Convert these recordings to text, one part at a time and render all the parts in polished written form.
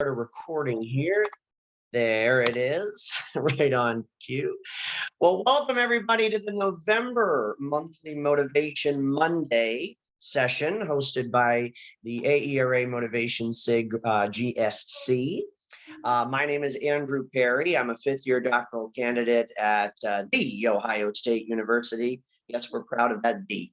A recording here. There it is, right on cue. Well, welcome everybody to the November monthly Motivation Monday session hosted by the AERA Motivation SIG GSC. My name is Andrew Perry. I'm a fifth-year doctoral candidate at The Ohio State University. Yes, we're proud of that D.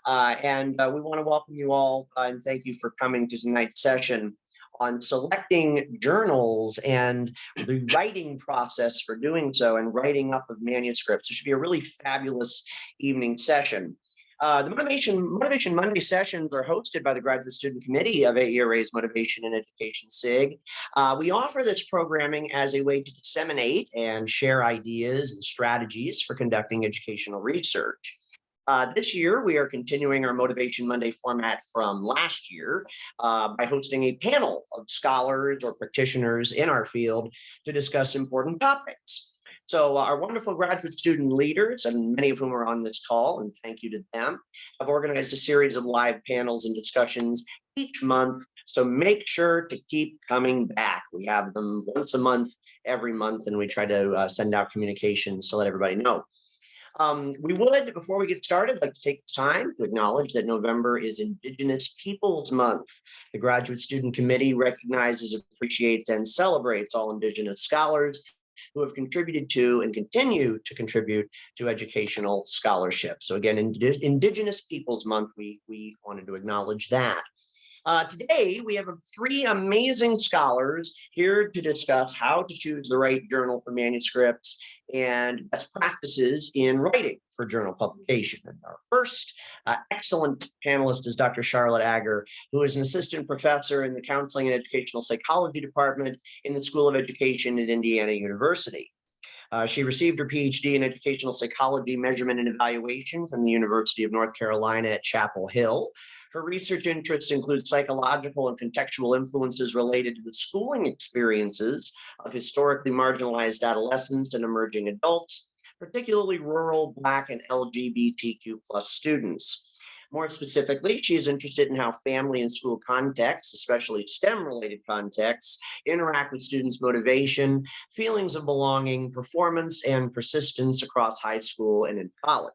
And we want to welcome you all and thank you for coming to tonight's session on selecting journals and the writing process for doing so and writing up of manuscripts. It should be a really fabulous evening session. The Motivation Monday sessions are hosted by the Graduate Student Committee of AERA's Motivation and Education SIG. We offer this programming as a way to disseminate and share ideas and strategies for conducting educational research. This year, we are continuing our Motivation Monday format from last year by hosting a panel of scholars or practitioners in our field to discuss important topics. So our wonderful graduate student leaders, and many of whom are on this call, and thank you to them, have organized a series of live panels and discussions each month. So make sure to keep coming back. We have them once a month, every month, and we try to send out communications to let everybody know. We would, before we get started, like to take this time to acknowledge that November is Indigenous Peoples Month. The Graduate Student Committee recognizes, appreciates, and celebrates all Indigenous scholars who have contributed to and continue to contribute to educational scholarship. So again, Indigenous Peoples Month, we wanted to acknowledge that. Today, we have three amazing scholars here to discuss how to choose the right journal for manuscripts and best practices in writing for journal publication. And our first excellent panelist is Dr. Charlotte Agger, who is an assistant professor in the Counseling and Educational Psychology Department in the School of Education at Indiana University. She received her PhD in Educational Psychology Measurement and Evaluation from the University of North Carolina at Chapel Hill. Her research interests include psychological and contextual influences related to the schooling experiences of historically marginalized adolescents and emerging adults, particularly rural, Black, and LGBTQ+ students. More specifically, she is interested in how family and school contexts, especially STEM-related contexts, interact with students' motivation, feelings of belonging, performance, and persistence across high school and in college.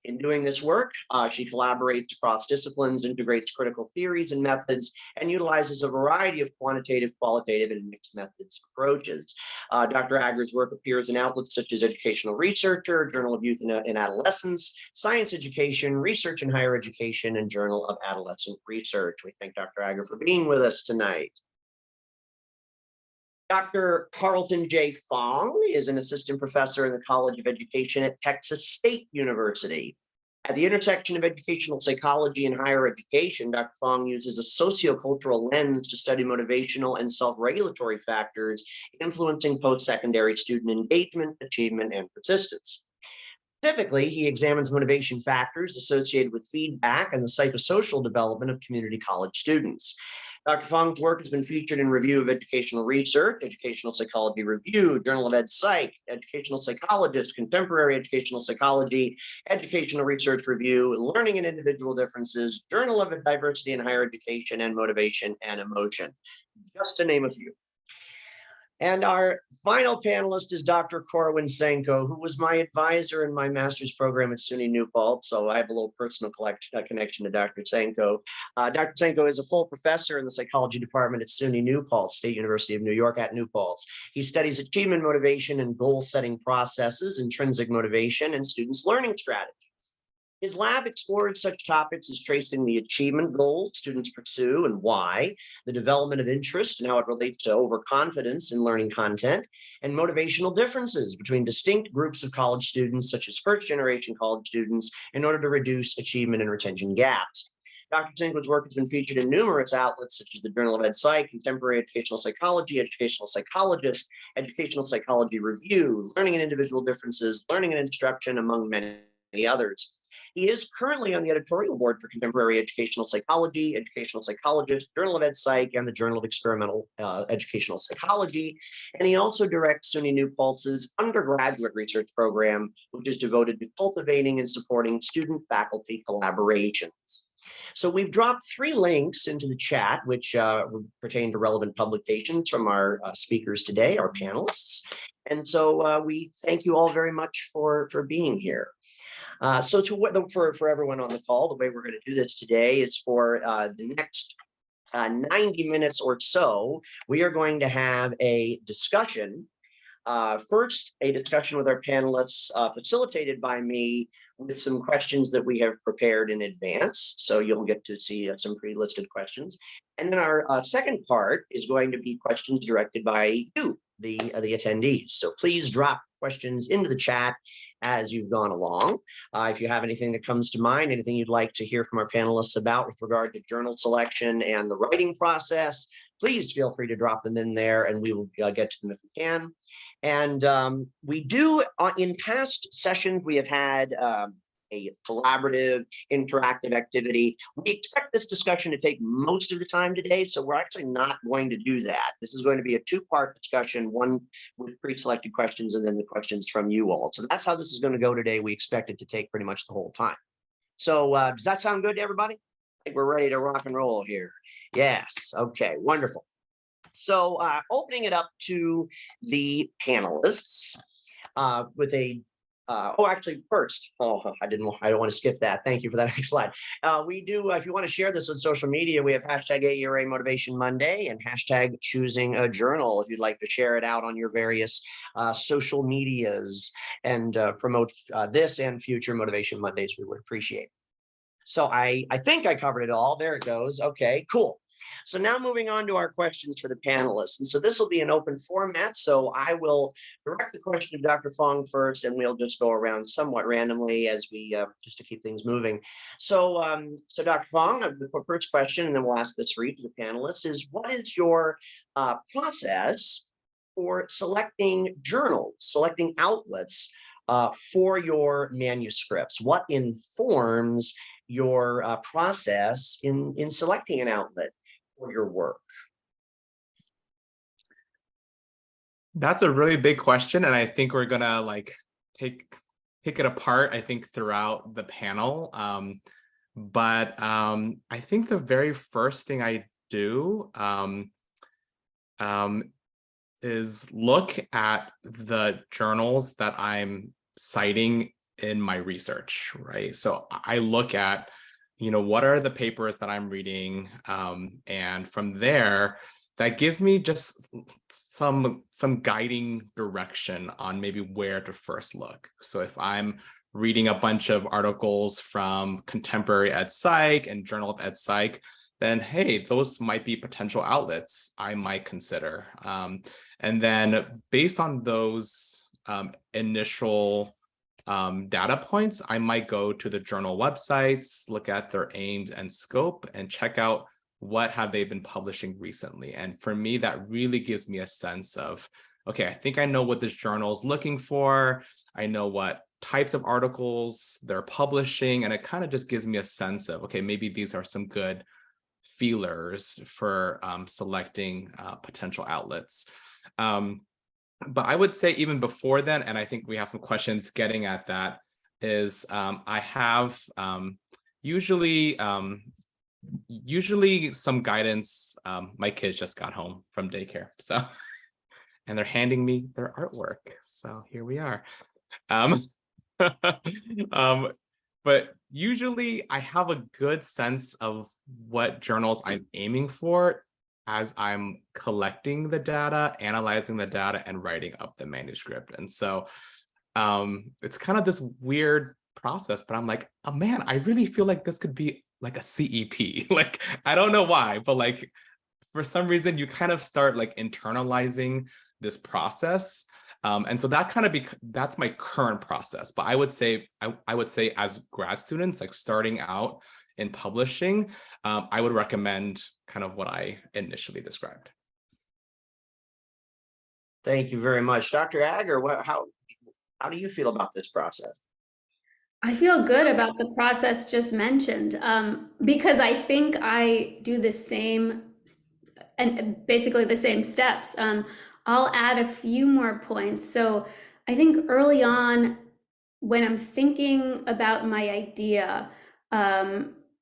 In doing this work, she collaborates across disciplines, integrates critical theories and methods, and utilizes a variety of quantitative, qualitative, and mixed methods approaches. Dr. Agger's work appears in outlets such as Educational Researcher, Journal of Youth and Adolescence, Science Education, Research in Higher Education, and Journal of Adolescent Research. We thank Dr. Agger for being with us tonight. Dr. Carlton J. Fong is an assistant professor in the College of Education at Texas State University. At the intersection of educational psychology and higher education, Dr. Fong uses a sociocultural lens to study motivational and self-regulatory factors influencing post-secondary student engagement, achievement, and persistence. Specifically, he examines motivation factors associated with feedback and the psychosocial development of community college students. Dr. Fong's work has been featured in Review of Educational Research, Educational Psychology Review, Journal of Ed Psych, Educational Psychologist, Contemporary Educational Psychology, Educational Research Review, Learning and Individual Differences, Journal of Diversity in Higher Education, and Motivation and Emotion, just to name a few. And our final panelist is Dr. Corwin Senko, who was my advisor in my master's program at SUNY New Paltz. So I have a little personal connection to Dr. Senko. Dr. Senko is a full professor in the psychology department at SUNY New Paltz, State University of New York at New Paltz. He studies achievement motivation and goal-setting processes, intrinsic motivation, and students' learning strategies. His lab explores such topics as tracing the achievement goals students pursue and why, the development of interest and how it relates to overconfidence in learning content, and motivational differences between distinct groups of college students, such as first-generation college students, in order to reduce achievement and retention gaps. Dr. Senko's work has been featured in numerous outlets, such as the Journal of Ed Psych, Contemporary Educational Psychology, Educational Psychologist, Educational Psychology Review, Learning and Individual Differences, Learning and Instruction, among many others. He is currently on the editorial board for Contemporary Educational Psychology, Educational Psychologist, Journal of Ed Psych, and the Journal of Experimental Educational Psychology. And he also directs SUNY New Paltz's undergraduate research program, which is devoted to cultivating and supporting student-faculty collaborations. So we've dropped 3 links into the chat, which pertain to relevant publications from our speakers today, our panelists. And so we thank you all very much for being here. So for everyone on the call, the way we're going to do this today is for the next 90 minutes or so, we are going to have a discussion. First, a discussion with our panelists facilitated by me with some questions that we have prepared in advance. So you'll get to see some pre-listed questions. And then our second part is going to be questions directed by you, the attendees. So please drop questions into the chat as you've gone along. If you have anything that comes to mind, anything you'd like to hear from our panelists about with regard to journal selection and the writing process, please feel free to drop them in there and we will get to them if we can. And we do, in past sessions, we have had a collaborative, interactive activity. We expect this discussion to take most of the time today, so we're actually not going to do that. This is going to be a 2-part discussion, one with pre-selected questions and then the questions from you all. So that's how this is going to go today. We expect it to take pretty much the whole time. So does that sound good to everybody? I think we're ready to rock and roll here. Yes, okay, wonderful. So opening it up to the panelists with a first, I don't want to skip that. Thank you for that next slide. We do, if you want to share this on social media, we have hashtag AERA Motivation Monday and hashtag choosing a journal. If you'd like to share it out on your various social medias and promote this and future Motivation Mondays, we would appreciate it. So I think I covered it all. There it goes. Okay, cool. So now moving on to our questions for the panelists. And so this will be an open format. So I will direct the question to Dr. Fong first, and we'll just go around somewhat randomly as we, just to keep things moving. So, so Dr. Fong, the first question, and then we'll ask this for each of the panelists, is what is your process for selecting journals, selecting outlets for your manuscripts? What informs your process in selecting an outlet for your work? That's a really big question, and I think we're gonna pick it apart, I think, throughout the panel. But I think the very first thing I do is look at the journals that I'm citing in my research, right? So I look at, what are the papers that I'm reading, and from there, that gives me just some guiding direction on maybe where to first look. So if I'm reading a bunch of articles from Contemporary Ed Psych and Journal of Ed Psych, then hey, those might be potential outlets I might consider. And then based on those initial data points, I might go to the journal websites, look at their aims and scope, and check out what have they been publishing recently. And for me, that really gives me a sense of, okay, I think I know what this journal is looking for. I know what types of articles they're publishing, and it kind of just gives me a sense of, okay, maybe these are some good feelers for selecting potential outlets. But I would say even before then, and I think we have some questions getting at that, is I have usually some guidance. My kids just got home from daycare, so and they're handing me their artwork. So here we are. But usually I have a good sense of what journals I'm aiming for as I'm collecting the data, analyzing the data, and writing up the manuscript. And so it's kind of this weird process, but I'm like, oh man, I really feel like this could be like a CEP. Like, I don't know why, but like for some reason you kind of start like internalizing this process. And so that kind of that's my current process. But I would say as grad students, like starting out in publishing, I would recommend kind of what I initially described. Thank you very much. Dr. Agger, how do you feel about this process? I feel good about the process just mentioned, because I think I do the same and basically the same steps. I'll add a few more points. So I think early on, when I'm thinking about my idea,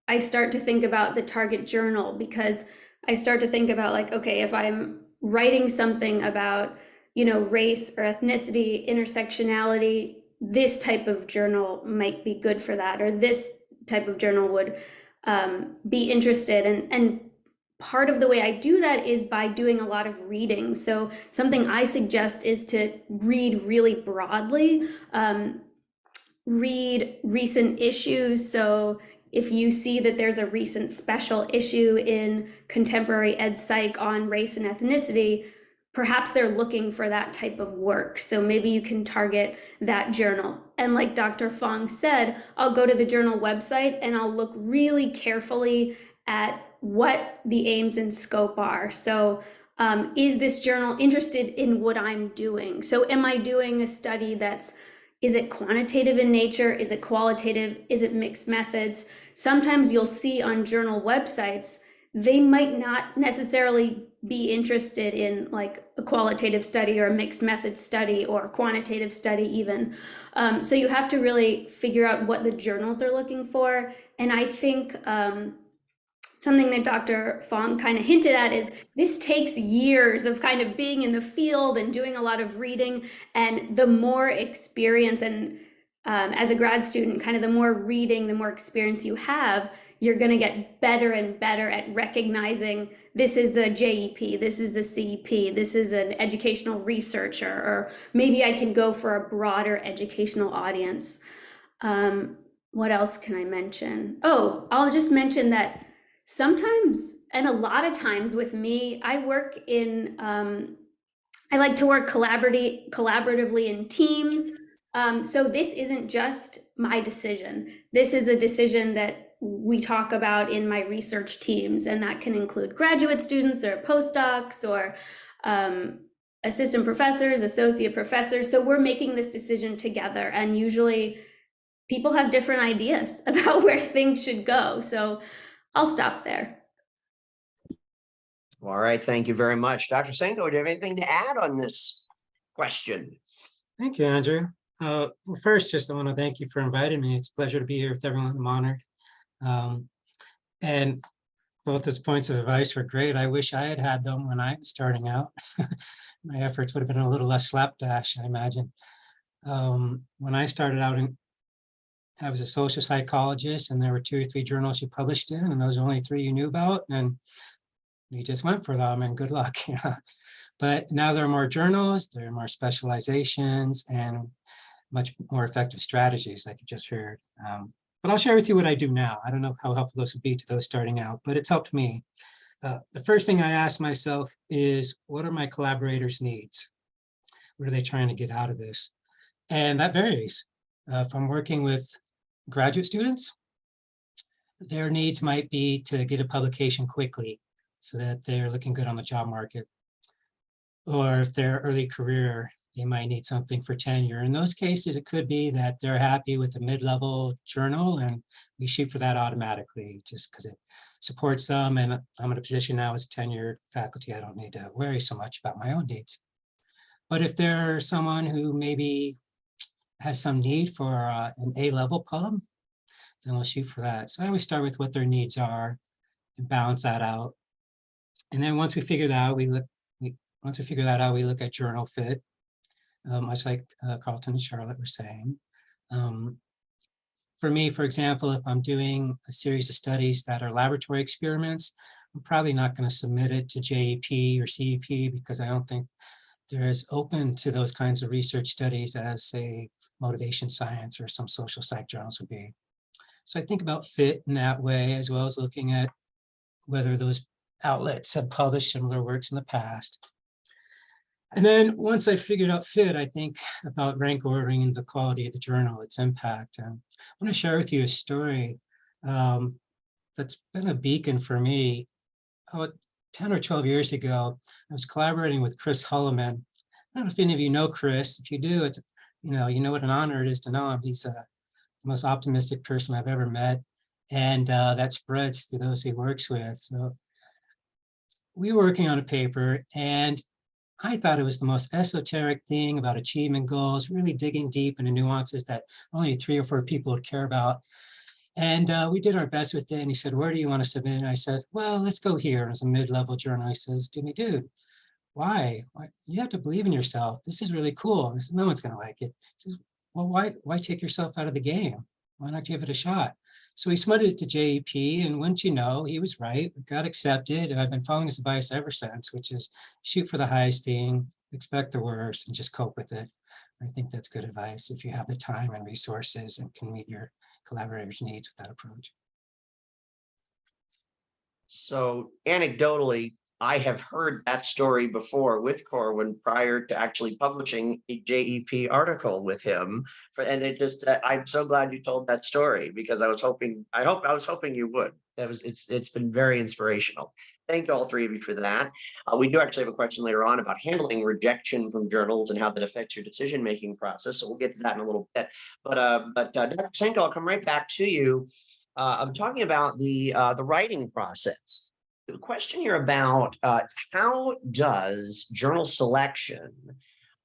I start to think about the target journal, because I start to think about like, okay, if I'm writing something about, race or ethnicity, intersectionality, this type of journal might be good for that, or this type of journal would be interested. And part of the way I do that is by doing a lot of reading. So something I suggest is to read really broadly, read recent issues. So if you see that there's a recent special issue in Contemporary Ed Psych on race and ethnicity, perhaps they're looking for that type of work. So maybe you can target that journal. And like Dr. Fong said, I'll go to the journal website and I'll look really carefully at what the aims and scope are. So is this journal interested in what I'm doing? So am I doing a study is it quantitative in nature? Is it qualitative? Is it mixed methods? Sometimes you'll see on journal websites, they might not necessarily be interested in like a qualitative study or a mixed method study or a quantitative study even. So you have to really figure out what the journals are looking for. And I think something that Dr. Fong kind of hinted at is this takes years of kind of being in the field and doing a lot of reading. And the more experience and as a grad student, kind of the more reading, the more experience you have, you're going to get better and better at recognizing this is a JEP, this is a CEP, this is an educational researcher, or maybe I can go for a broader educational audience. What else can I mention? Oh, I'll just mention that sometimes, and a lot of times with me, I work in, I like to work collaboratively in teams. So this isn't just my decision. This is a decision that we talk about in my research teams, and that can include graduate students or postdocs or assistant professors, associate professors. So we're making this decision together, and usually people have different ideas about where things should go. So I'll stop there. All right, thank you very much. Dr. Senko, do you have anything to add on this question? Thank you, Andrew. Well, first, just I want to thank you for inviting me. It's a pleasure to be here with everyone. I'm honored. And both those points of advice were great. I wish I had had them when I was starting out. My efforts would have been a little less slapdash, I imagine. When I started out, I was a social psychologist, and there were 2 or 3 journals you published in, and those were only 3 you knew about, and you just went for them, and good luck. But now there are more journals, there are more specializations, and much more effective strategies, like you just heard. But I'll share with you what I do now. I don't know how helpful this would be to those starting out, but it's helped me. The first thing I ask myself is, what are my collaborators' needs? What are they trying to get out of this? And that varies. If I'm working with graduate students, their needs might be to get a publication quickly so that they're looking good on the job market. Or if they're early career, they might need something for tenure. In those cases, it could be that they're happy with a mid-level journal, and we shoot for that automatically just because it supports them. And I'm in a position now as tenured faculty, I don't need to worry so much about my own needs. But if they're someone who maybe has some need for an A-level pub, then we'll shoot for that. So I always start with what their needs are and balance that out. And then once we figure that out, we look at journal fit, much like Carlton and Charlotte were saying. For me, for example, if I'm doing a series of studies that are laboratory experiments, I'm probably not going to submit it to JEP or CEP because I don't think they're as open to those kinds of research studies as, say, motivation science or some social psych journals would be. So I think about fit in that way, as well as looking at whether those outlets have published similar works in the past. And then once I figured out fit, I think about rank ordering the quality of the journal, its impact. And I want to share with you a story that's been a beacon for me. About 10 or 12 years ago, I was collaborating with Chris Hulleman. I don't know if any of you know Chris. If you do, it's you know what an honor it is to know him. He's the most optimistic person I've ever met, and that spreads to those he works with. So we were working on a paper, and I thought it was the most esoteric thing about achievement goals, really digging deep into nuances that only 3 or 4 people would care about. And we did our best with it. And he said, where do you want to submit? And I said, well, let's go here. And it's a mid-level journal. He says to me, dude, why? You have to believe in yourself. This is really cool. And I said, no one's going to like it. He says, well, why take yourself out of the game? Why not give it a shot? So he submitted it to JEP, and wouldn't you know, he was right. It got accepted, and I've been following his advice ever since, which is shoot for the highest thing, expect the worst, and just cope with it. I think that's good advice if you have the time and resources and can meet your collaborators' needs with that approach. So anecdotally, I have heard that story before with Corwin prior to actually publishing a JEP article with him. And it just, I'm so glad you told that story, because I was hoping you would. It's been very inspirational. Thank you all three of you for that. We do actually have a question later on about handling rejection from journals and how that affects your decision-making process. So we'll get to that in a little bit. But Dr. Senko, I'll come right back to you. I'm talking about the writing process. The question here about how does journal selection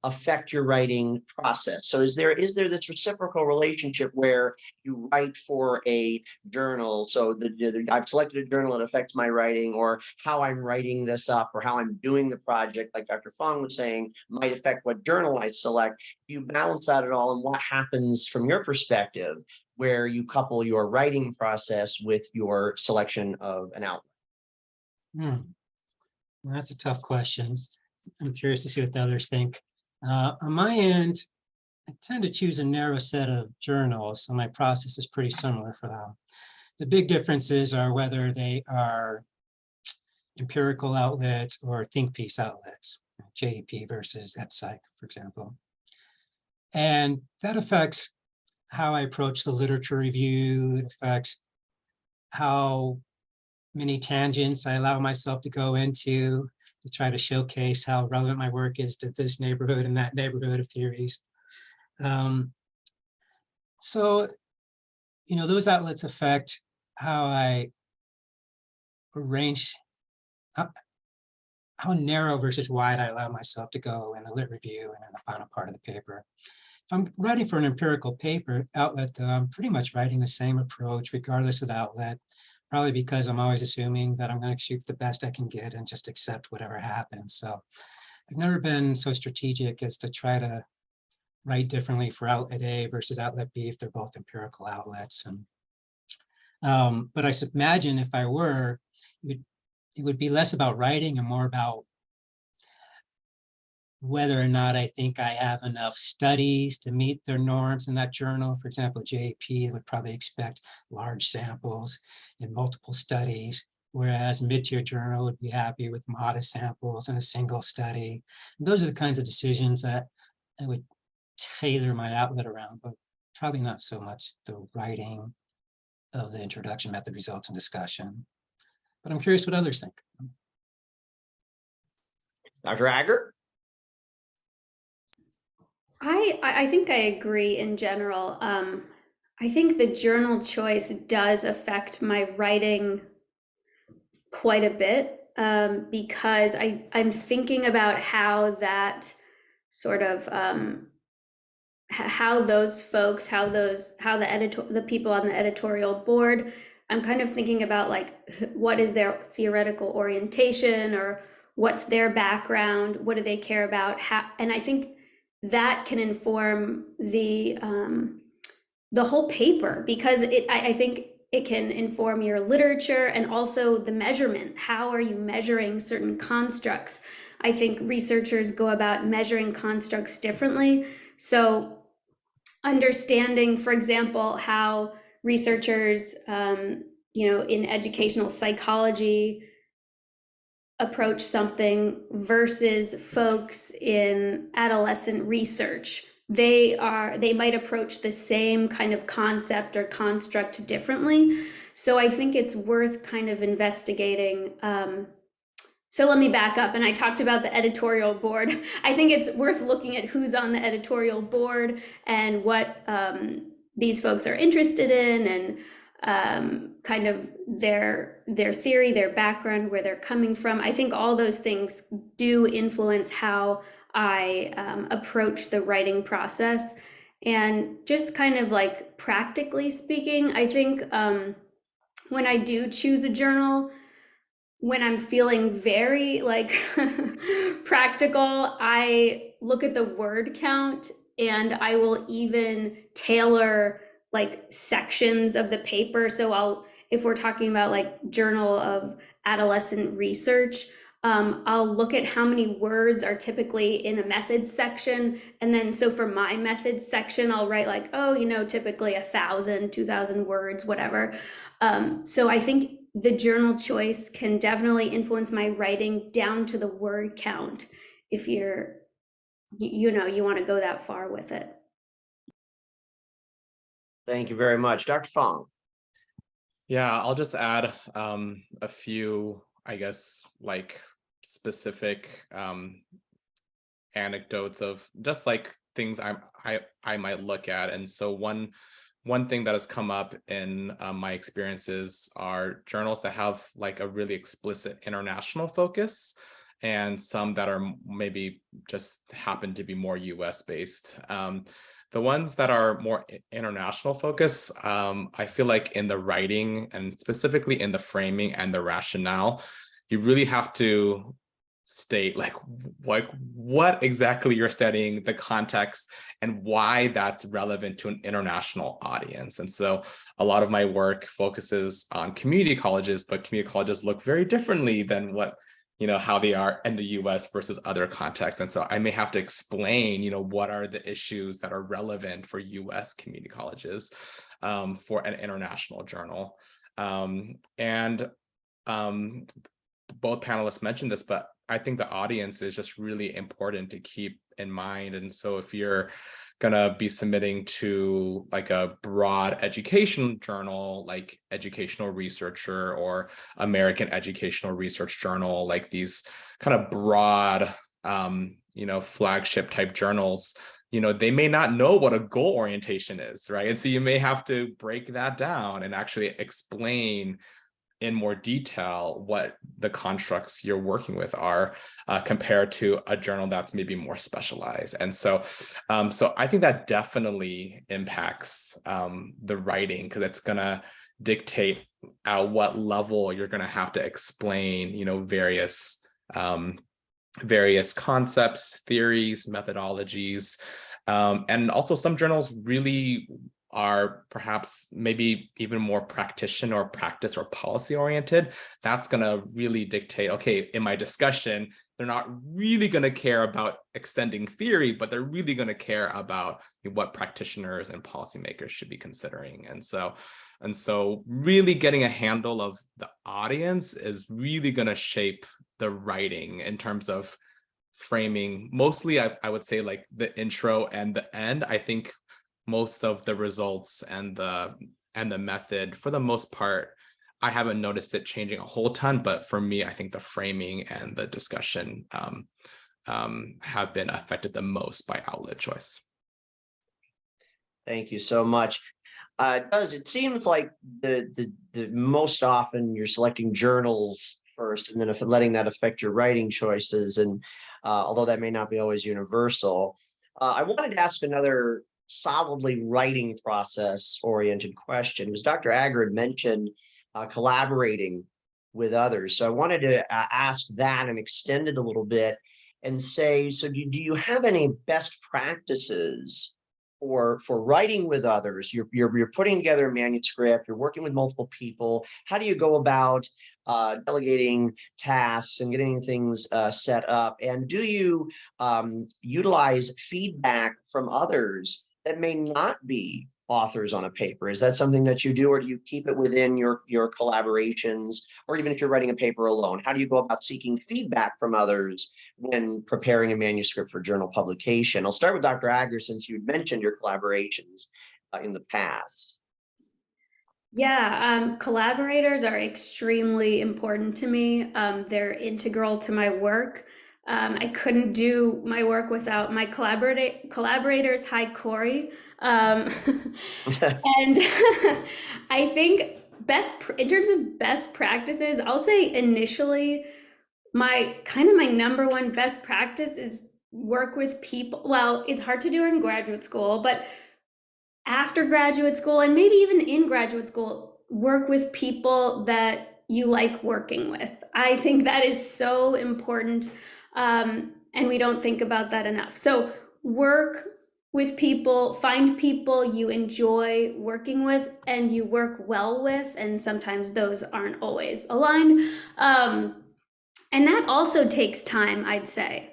affect your writing process? So is there this reciprocal relationship where you write for a journal? So I've selected a journal that affects my writing, or how I'm writing this up, or how I'm doing the project, like Dr. Fong was saying, might affect what journal I select. You balance out it all, and what happens from your perspective where you couple your writing process with your selection of an outlet? Well, that's a tough question. I'm curious to see what the others think. On my end, I tend to choose a narrow set of journals, so my process is pretty similar for them. The big differences are whether they are empirical outlets or think piece outlets, JEP versus EPSych, for example. And that affects how I approach the literature review. It affects how many tangents I allow myself to go into to try to showcase how relevant my work is to this neighborhood and that neighborhood of theories. So, you know, those outlets affect how I arrange, how narrow versus wide I allow myself to go in the lit review and in the final part of the paper. If I'm writing for an empirical paper outlet, though, I'm pretty much writing the same approach regardless of the outlet. Probably because I'm always assuming that I'm going to shoot the best I can get and just accept whatever happens. So I've never been so strategic as to try to write differently for outlet A versus outlet B if they're both empirical outlets. And but I imagine if I were, it would be less about writing and more about whether or not I think I have enough studies to meet their norms in that journal. For example, JEP would probably expect large samples in multiple studies, whereas mid-tier journal would be happy with modest samples in a single study. And those are the kinds of decisions that I would tailor my outlet around, but probably not so much the writing of the introduction, method, results, and discussion. But I'm curious what others think. Dr. Agger? I think I agree in general. I think the journal choice does affect my writing quite a bit, because I'm thinking about how that sort of how those folks, the people on the editorial board, I'm kind of thinking about like what is their theoretical orientation, or what's their background, what do they care about, and I think that can inform the whole paper, because I think it can inform your literature and also the measurement. How are you measuring certain constructs? I think researchers go about measuring constructs differently. So understanding, for example, how researchers, in educational psychology approach something versus folks in adolescent research. They might approach the same kind of concept or construct differently. So I think it's worth kind of investigating. So let me back up. And I talked about the editorial board. I think it's worth looking at who's on the editorial board and what these folks are interested in, and kind of their theory, their background, where they're coming from. I think all those things do influence how I approach the writing process. And just kind of like practically speaking, I think when I do choose a journal, when I'm feeling very like practical, I look at the word count, and I will even tailor like sections of the paper. So if we're talking about like Journal of Adolescent Research, I'll look at how many words are typically in a methods section. And then, so for my methods section, I'll write like, oh, typically 1,000, 2,000 words, whatever. So I think the journal choice can definitely influence my writing down to the word count if you want to go that far with it. Thank you very much. Dr. Fong. Yeah, I'll just add a few, I guess, like specific anecdotes of just like things I might look at. And so one thing that has come up in my experiences are journals that have like a really explicit international focus, and some that are maybe just happen to be more US based. The ones that are more international focus, I feel like in the writing and specifically in the framing and the rationale, you really have to state like what exactly you're studying, the context, and why that's relevant to an international audience. And so a lot of my work focuses on community colleges, but community colleges look very differently than how they are in the US versus other contexts. And so I may have to explain, what are the issues that are relevant for US community colleges for an international journal. Both panelists mentioned this, but I think the audience is just really important to keep in mind. And so if you're gonna be submitting to like a broad education journal, like Educational Researcher or American Educational Research Journal, like these kind of broad, flagship type journals, they may not know what a goal orientation is, right? And so you may have to break that down and actually explain in more detail what the constructs you're working with are compared to a journal that's maybe more specialized. And so I think that definitely impacts the writing, because it's going to dictate at what level you're going to have to explain, various concepts, theories, methodologies. And also some journals really are perhaps maybe even more practitioner or practice or policy oriented. That's going to really dictate, okay, in my discussion, they're not really going to care about extending theory, but they're really going to care about what practitioners and policymakers should be considering. And so really getting a handle of the audience is really going to shape the writing in terms of framing. Mostly, I would say like the intro and the end. I think most of the results and the method, for the most part, I haven't noticed it changing a whole ton, but for me, I think the framing and the discussion have been affected the most by outlet choice. Thank you so much. It seems like the most often you're selecting journals first, and then if letting that affect your writing choices. And although that may not be always universal, I wanted to ask another solidly writing process oriented question. Was Dr. Agard mentioned collaborating with others. So I wanted to ask that and extend it a little bit and say, so do you have any best practices for writing with others? You're putting together a manuscript, you're working with multiple people. How do you go about delegating tasks and getting things set up? And do you utilize feedback from others that may not be authors on a paper? Is that something that you do, or do you keep it within your collaborations, or even if you're writing a paper alone? How do you go about seeking feedback from others when preparing a manuscript for journal publication? I'll start with Dr. Agard, since you mentioned your collaborations in the past. Yeah, collaborators are extremely important to me. They're integral to my work. I couldn't do my work without my collaborators. Hi, Corey. And I think in terms of best practices, I'll say initially, my number one best practice is work with people. Well, it's hard to do in graduate school, but after graduate school and maybe even in graduate school, work with people that you like working with. I think that is so important. And we don't think about that enough. So work with people, find people you enjoy working with and you work well with, and sometimes those aren't always aligned. And that also takes time, I'd say.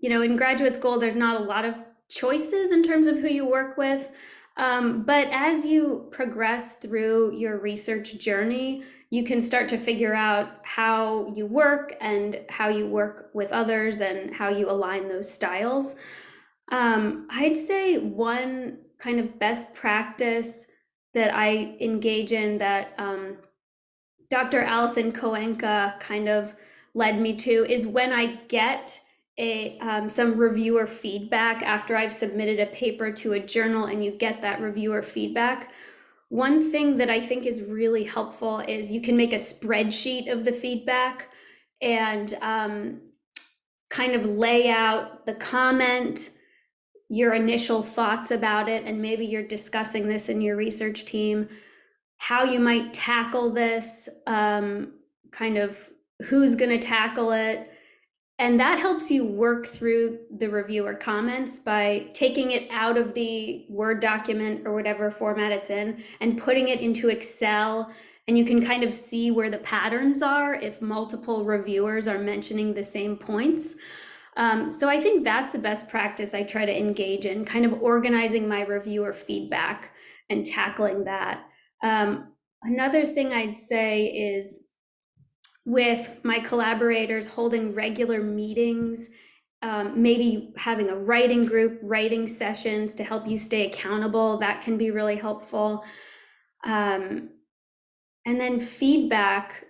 You know, in graduate school, there's not a lot of choices in terms of who you work with. But as you progress through your research journey, you can start to figure out how you work and how you work with others and how you align those styles. I'd say one kind of best practice that I engage in that Dr. Alison Koenka kind of led me to is when I get some reviewer feedback after I've submitted a paper to a journal and you get that reviewer feedback. One thing that I think is really helpful is you can make a spreadsheet of the feedback and kind of lay out the comment, your initial thoughts about it, and maybe you're discussing this in your research team, how you might tackle this, kind of who's going to tackle it. And that helps you work through the reviewer comments by taking it out of the Word document or whatever format it's in and putting it into Excel. And you can kind of see where the patterns are if multiple reviewers are mentioning the same points. So I think that's the best practice I try to engage in, kind of organizing my reviewer feedback and tackling that. Another thing I'd say is with my collaborators holding regular meetings, maybe having a writing group, writing sessions to help you stay accountable. That can be really helpful. And then feedback.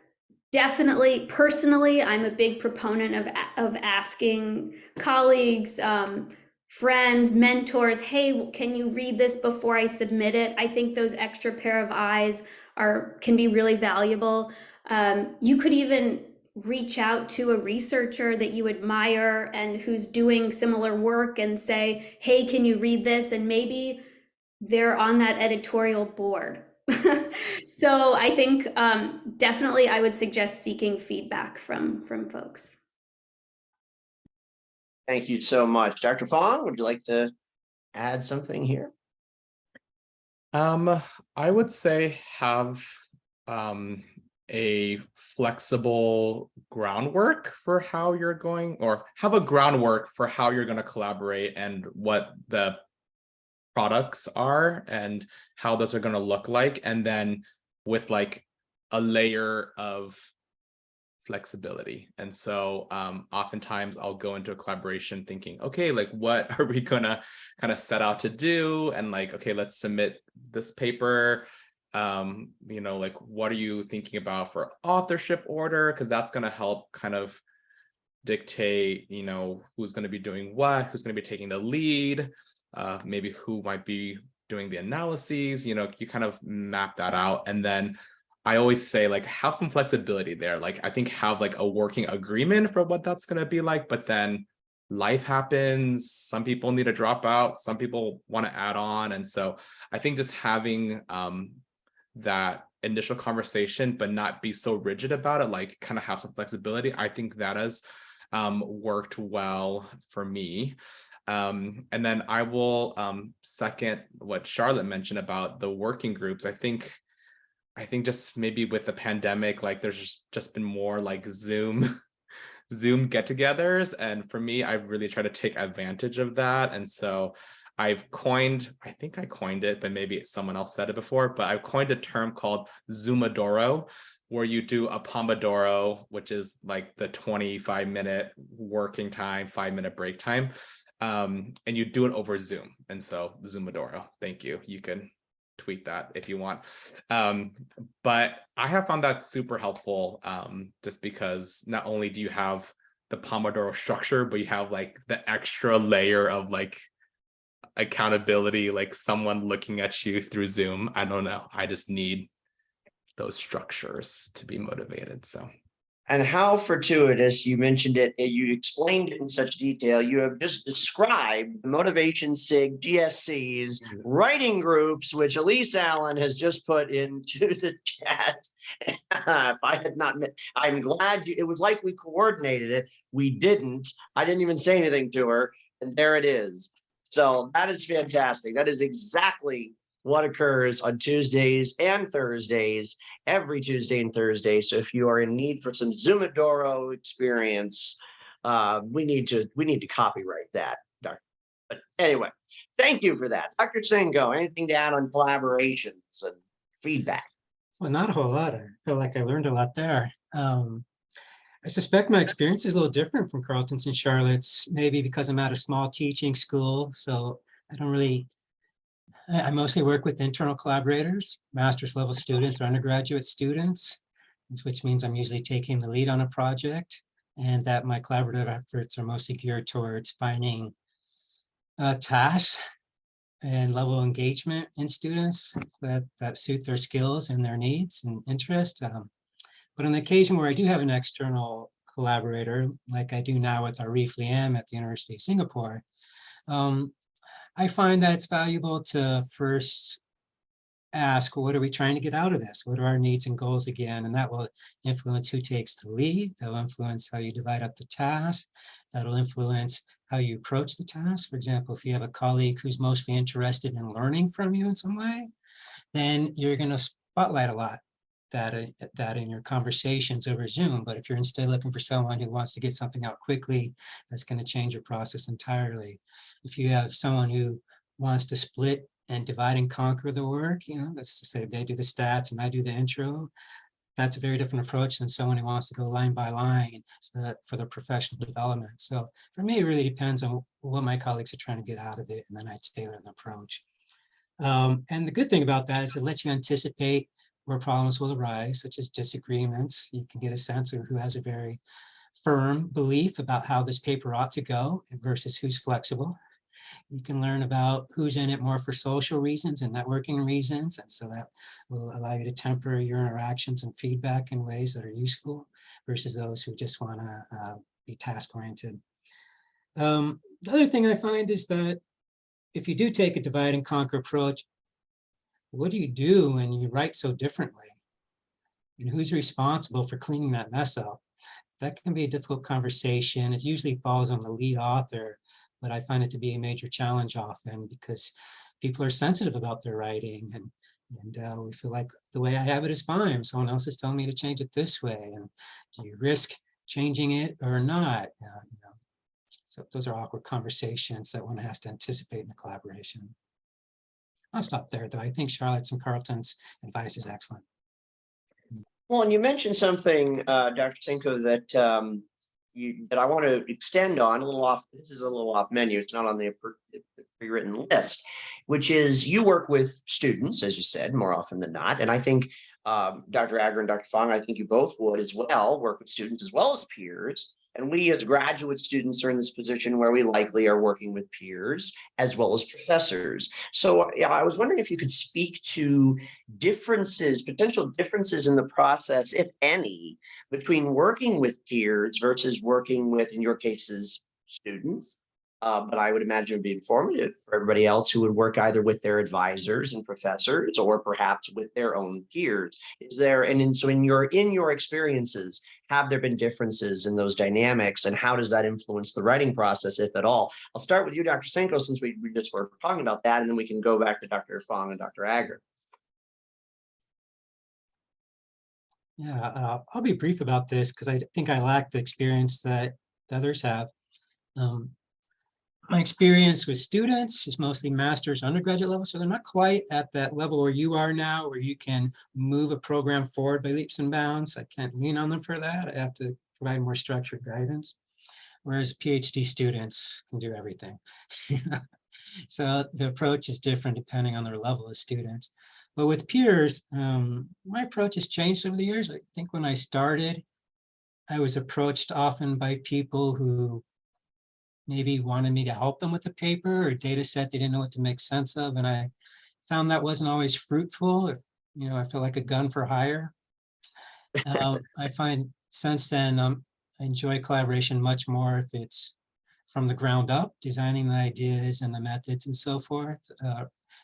Definitely, personally, I'm a big proponent of asking colleagues, friends, mentors, hey, can you read this before I submit it? I think those extra pair of eyes can be really valuable. You could even reach out to a researcher that you admire and who's doing similar work and say, hey, can you read this? And maybe they're on that editorial board. So I think definitely I would suggest seeking feedback from folks. Thank you so much. Dr. Fong, would you like to add something here? I would say have a flexible groundwork for how you're going, or have a groundwork for how you're going to collaborate and what the products are and how those are going to look like, and then with like a layer of flexibility. And so oftentimes I'll go into a collaboration thinking, okay, like what are we gonna kind of set out to do, and like, okay, let's submit this paper. You know, like what are you thinking about for authorship order, because that's going to help kind of dictate, you know, who's going to be doing what, who's going to be taking the lead, maybe who might be doing the analyses. You know, you kind of map that out. And then I always say, like, have some flexibility there. Like, I think have like a working agreement for what that's going to be like, but then life happens. Some people need to drop out. Some people want to add on. And so I think just having that initial conversation, but not be so rigid about it, like kind of have some flexibility. I think that has worked well for me. And then I will second what Charlotte mentioned about the working groups. I think just maybe with the pandemic, like there's just been more like Zoom get-togethers. And for me, I've really tried to take advantage of that. And so I think I coined it, but maybe someone else said it before, but I've coined a term called Zoomadoro, where you do a Pomodoro, which is like the 25-minute working time, 5-minute break time. And you do it over Zoom. And so Zoomadoro, thank you. You can tweet that if you want. But I have found that super helpful, just because not only do you have the Pomodoro structure, but you have like the extra layer of like accountability, like someone looking at you through Zoom. I don't know. I just need those structures to be motivated. So And how fortuitous, you mentioned it, you explained it in such detail. You have just described the Motivation SIG GSC's writing groups, which Elise Allen has just put into the chat. If I had not met, I'm glad it was like we coordinated it. We didn't. I didn't even say anything to her. And there it is. So that is fantastic. That is exactly what occurs on Tuesdays and Thursdays, every Tuesday and Thursday. So if you are in need for some Zoomadoro experience, we need to copyright that, Doctor. But anyway, thank you for that. Dr. Senko, anything to add on collaborations and feedback? Well, not a whole lot. I feel like I learned a lot there. I suspect my experience is a little different from Carleton's and Charlotte's, maybe because I'm at a small teaching school. So I don't really, I mostly work with internal collaborators, master's level students or undergraduate students, which means I'm usually taking the lead on a project, and that my collaborative efforts are mostly geared towards finding tasks and level of engagement in students that suit their skills and their needs and interest. But on the occasion where I do have an external collaborator, like I do now with Arif Liam at the University of Singapore, I find that it's valuable to first ask, what are we trying to get out of this? What are our needs and goals again? And that will influence who takes the lead. That'll influence how you divide up the task. That'll influence how you approach the task. For example, if you have a colleague who's mostly interested in learning from you in some way, then you're going to spotlight a lot that in your conversations over Zoom. But if you're instead looking for someone who wants to get something out quickly, that's going to change your process entirely. If you have someone who wants to split and divide and conquer the work, let's just say they do the stats and I do the intro, that's a very different approach than someone who wants to go line by line for the professional development. So for me, it really depends on what my colleagues are trying to get out of it, and then I tailor an approach. And the good thing about that is it lets you anticipate where problems will arise, such as disagreements. You can get a sense of who has a very firm belief about how this paper ought to go versus who's flexible. You can learn about who's in it more for social reasons and networking reasons. And so that will allow you to temper your interactions and feedback in ways that are useful versus those who just want to be task-oriented. The other thing I find is that if you do take a divide and conquer approach, what do you do when you write so differently? And who's responsible for cleaning that mess up? That can be a difficult conversation. It usually falls on the lead author, but I find it to be a major challenge often because people are sensitive about their writing, and we feel like the way I have it is fine. Someone else is telling me to change it this way, and do you risk changing it or not? So those are awkward conversations that one has to anticipate in a collaboration. I'll stop there, though. I think Charlotte's and Carleton's advice is excellent. Well, and you mentioned something, Dr. Senko, that I want to extend on a little off. This is a little off menu. It's not on the pre-written list, which is you work with students, as you said, more often than not. And I think Dr. Agar and Dr. Fong, I think you both would as well work with students as well as peers. And we as graduate students are in this position where we likely are working with peers as well as professors. So I was wondering if you could speak to differences, potential differences in the process, if any, between working with peers versus working with, in your cases, students. But I would imagine it would be informative for everybody else who would work either with their advisors and professors or perhaps with their own peers. Is there, so in your experiences, have there been differences in those dynamics, and how does that influence the writing process, if at all? I'll start with you, Dr. Senko, since we just were talking about that, and then we can go back to Dr. Fong and Dr. Agar. Yeah, I'll be brief about this because I think I lack the experience that others have. My experience with students is mostly master's undergraduate level, so they're not quite at that level where you are now, where you can move a program forward by leaps and bounds. I can't lean on them for that. I have to provide more structured guidance, whereas PhD students can do everything. So the approach is different depending on their level of students. But with peers, my approach has changed over the years. I think when I started, I was approached often by people who maybe wanted me to help them with a paper or a data set they didn't know what to make sense of. And I found that wasn't always fruitful. I feel like a gun for hire. I find since then, I enjoy collaboration much more if it's from the ground up, designing the ideas and the methods and so forth,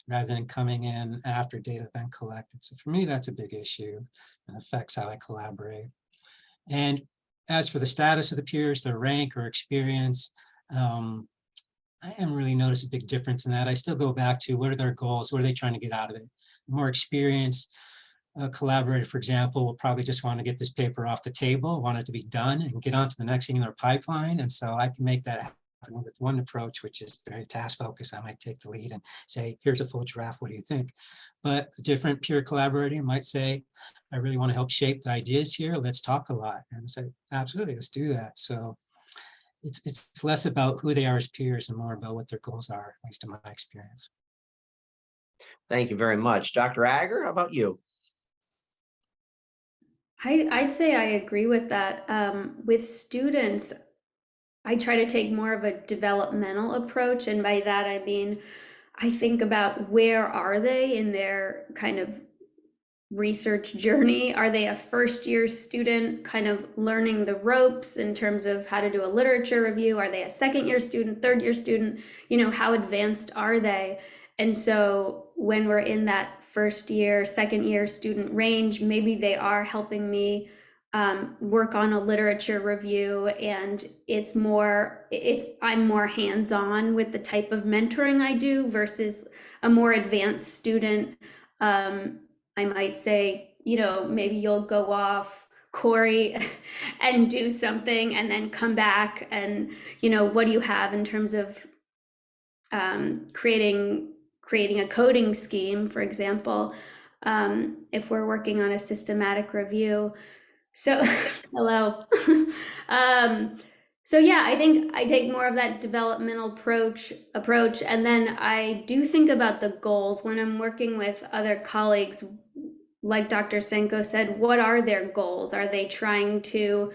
rather than coming in after data has been collected. So for me, that's a big issue and affects how I collaborate. And as for the status of the peers, their rank or experience, I haven't really noticed a big difference in that. I still go back to what are their goals? What are they trying to get out of it? More experienced collaborator, for example, will probably just want to get this paper off the table, want it to be done and get on to the next thing in their pipeline. And so I can make that happen with one approach, which is very task focused. I might take the lead and say, here's a full draft. What do you think? But a different peer collaborator might say, I really want to help shape the ideas here. Let's talk a lot. And I say, absolutely, let's do that. So it's less about who they are as peers and more about what their goals are, at least in my experience. Thank you very much. Dr. Agger, how about you? I'd say I agree with that. With students, I try to take more of a developmental approach. And by that, I mean, I think about where are they in their kind of research journey? Are they a first year student kind of learning the ropes in terms of how to do a literature review? Are they a second year student, third year student? How advanced are they? And so when we're in that first year, second year student range, maybe they are helping me work on a literature review, and I'm more hands-on with the type of mentoring I do versus a more advanced student. I might say, maybe you'll go off, Corey, and do something and then come back and, what do you have in terms of creating a coding scheme, for example, if we're working on a systematic review. So, hello. So yeah, I think I take more of that developmental approach, and then I do think about the goals when I'm working with other colleagues. Like Dr. Senko said, what are their goals? Are they trying to,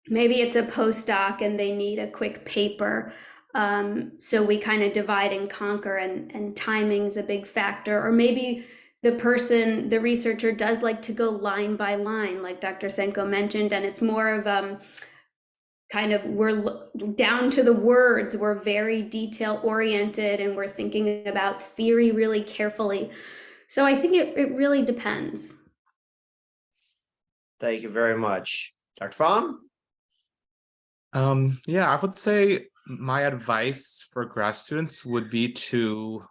maybe it's a postdoc and they need a quick paper. So we kind of divide and conquer, and timing's a big factor. Or maybe the researcher does like to go line by line, like Dr. Senko mentioned, and it's more of kind of, we're down to the words, we're very detail oriented, and we're thinking about theory really carefully. So I think it really depends. Thank you very much. Dr. Fromm? Yeah, I would say my advice for grad students would be to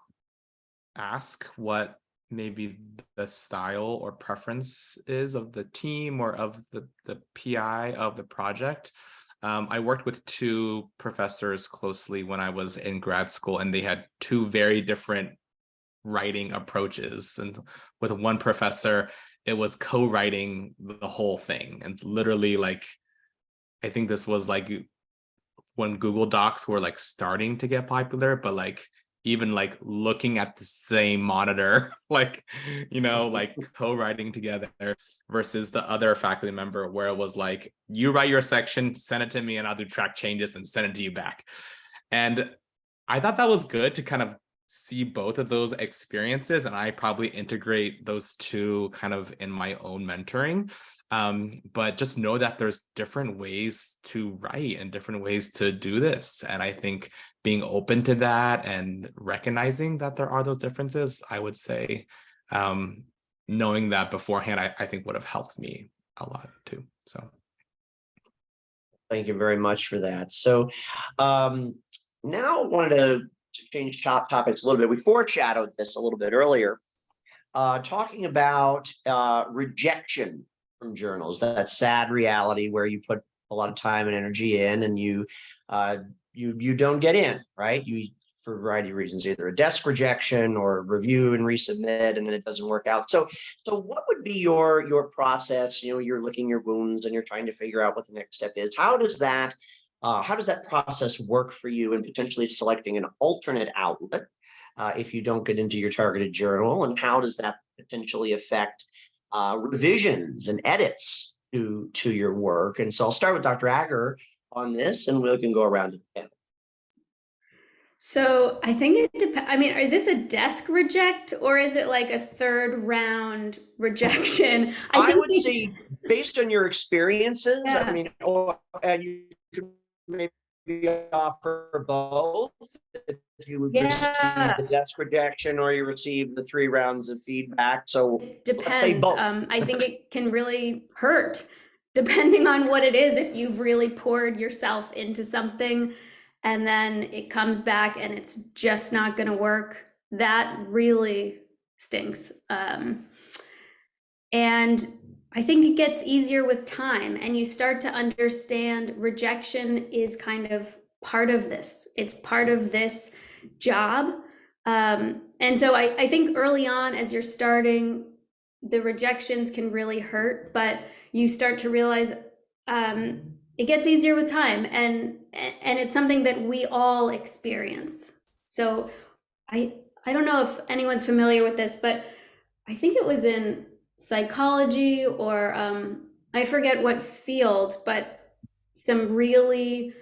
ask what maybe the style or preference is of the team or of the PI of the project. I worked with two professors closely when I was in grad school, and they had two very different writing approaches. And with one professor, it was co-writing the whole thing. And literally, like, I think this was like when Google Docs were like starting to get popular, but like even like looking at the same monitor, like, like co-writing together, versus the other faculty member where it was like, you write your section, send it to me, and I'll do track changes and send it to you back. And I thought that was good to kind of see both of those experiences, and I probably integrate those two kind of in my own mentoring. But just know that there's different ways to write and different ways to do this. And I think being open to that and recognizing that there are those differences, I would say, knowing that beforehand, I think would have helped me a lot too. So. Thank you very much for that. So now I wanted to change topics a little bit. We foreshadowed this a little bit earlier, talking about rejection from journals, that sad reality where you put a lot of time and energy in, and you don't get in, right? For a variety of reasons, either a desk rejection or review and resubmit, and then it doesn't work out. So what would be your process? You're licking your wounds and you're trying to figure out what the next step is. How does that process work for you in potentially selecting an alternate outlet if you don't get into your targeted journal? And how does that potentially affect revisions and edits to your work? And so I'll start with Dr. Agger on this, and we can go around the panel. So I think it depends. I mean, is this a desk reject or is it like a third round rejection? I think would say, based on your experiences, I Yeah. mean, and you could maybe offer both. If you would receive Yeah, the desk rejection or you receive the 3 rounds of feedback. So it let's say depends. both. I think it can really hurt depending on what it is. If you've really poured yourself into something and then it comes back and it's just not going to work, that really stinks. And I think it gets easier with time and you start to understand rejection is kind of part of this. It's part of this job. And so I think early on, as you're starting, the rejections can really hurt, but you start to realize it gets easier with time, and it's something that we all experience. So I don't know if anyone's familiar with this, but I think it was in psychology or I forget what field, but some really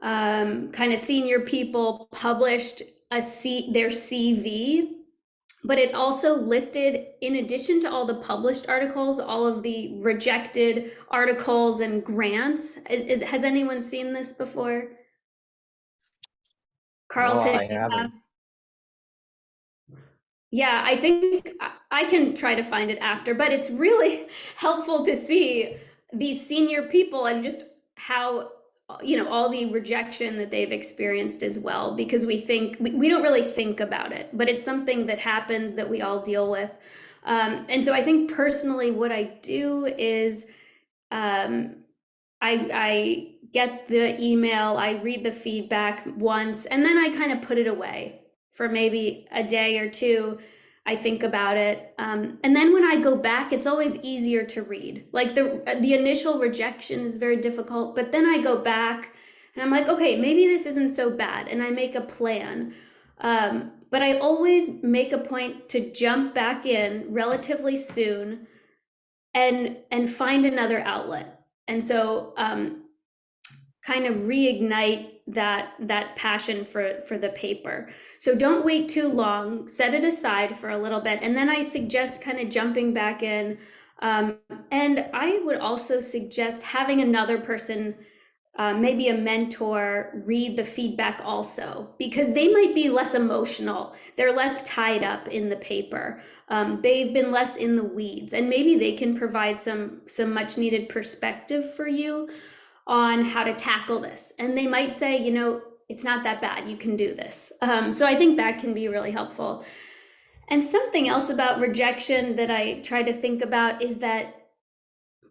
kind of senior people published their CV, but it also listed, in addition to all the published articles, all of the rejected articles and grants. Has anyone seen this before? No, Carlton, I you have? haven't. Yeah, I think I can try to find it after, but it's really helpful to see these senior people and just how, all the rejection that they've experienced as well, because we don't really think about it, but it's something that happens that we all deal with. And so I think personally what I do is I get the email, I read the feedback once, and then I kind of put it away for maybe a day or two. I think about it, and then when I go back, it's always easier to read. Like the initial rejection is very difficult, but then I go back and I'm like, okay, maybe this isn't so bad, and I make a plan. But I always make a point to jump back in relatively soon and find another outlet. And so kind of reignite that passion for the paper. So don't wait too long, set it aside for a little bit. And then I suggest kind of jumping back in. And I would also suggest having another person, maybe a mentor, read the feedback also, because they might be less emotional. They're less tied up in the paper. They've been less in the weeds, and maybe they can provide some much needed perspective for you on how to tackle this. And they might say, it's not that bad, you can do this. So I think that can be really helpful. And something else about rejection that I try to think about is that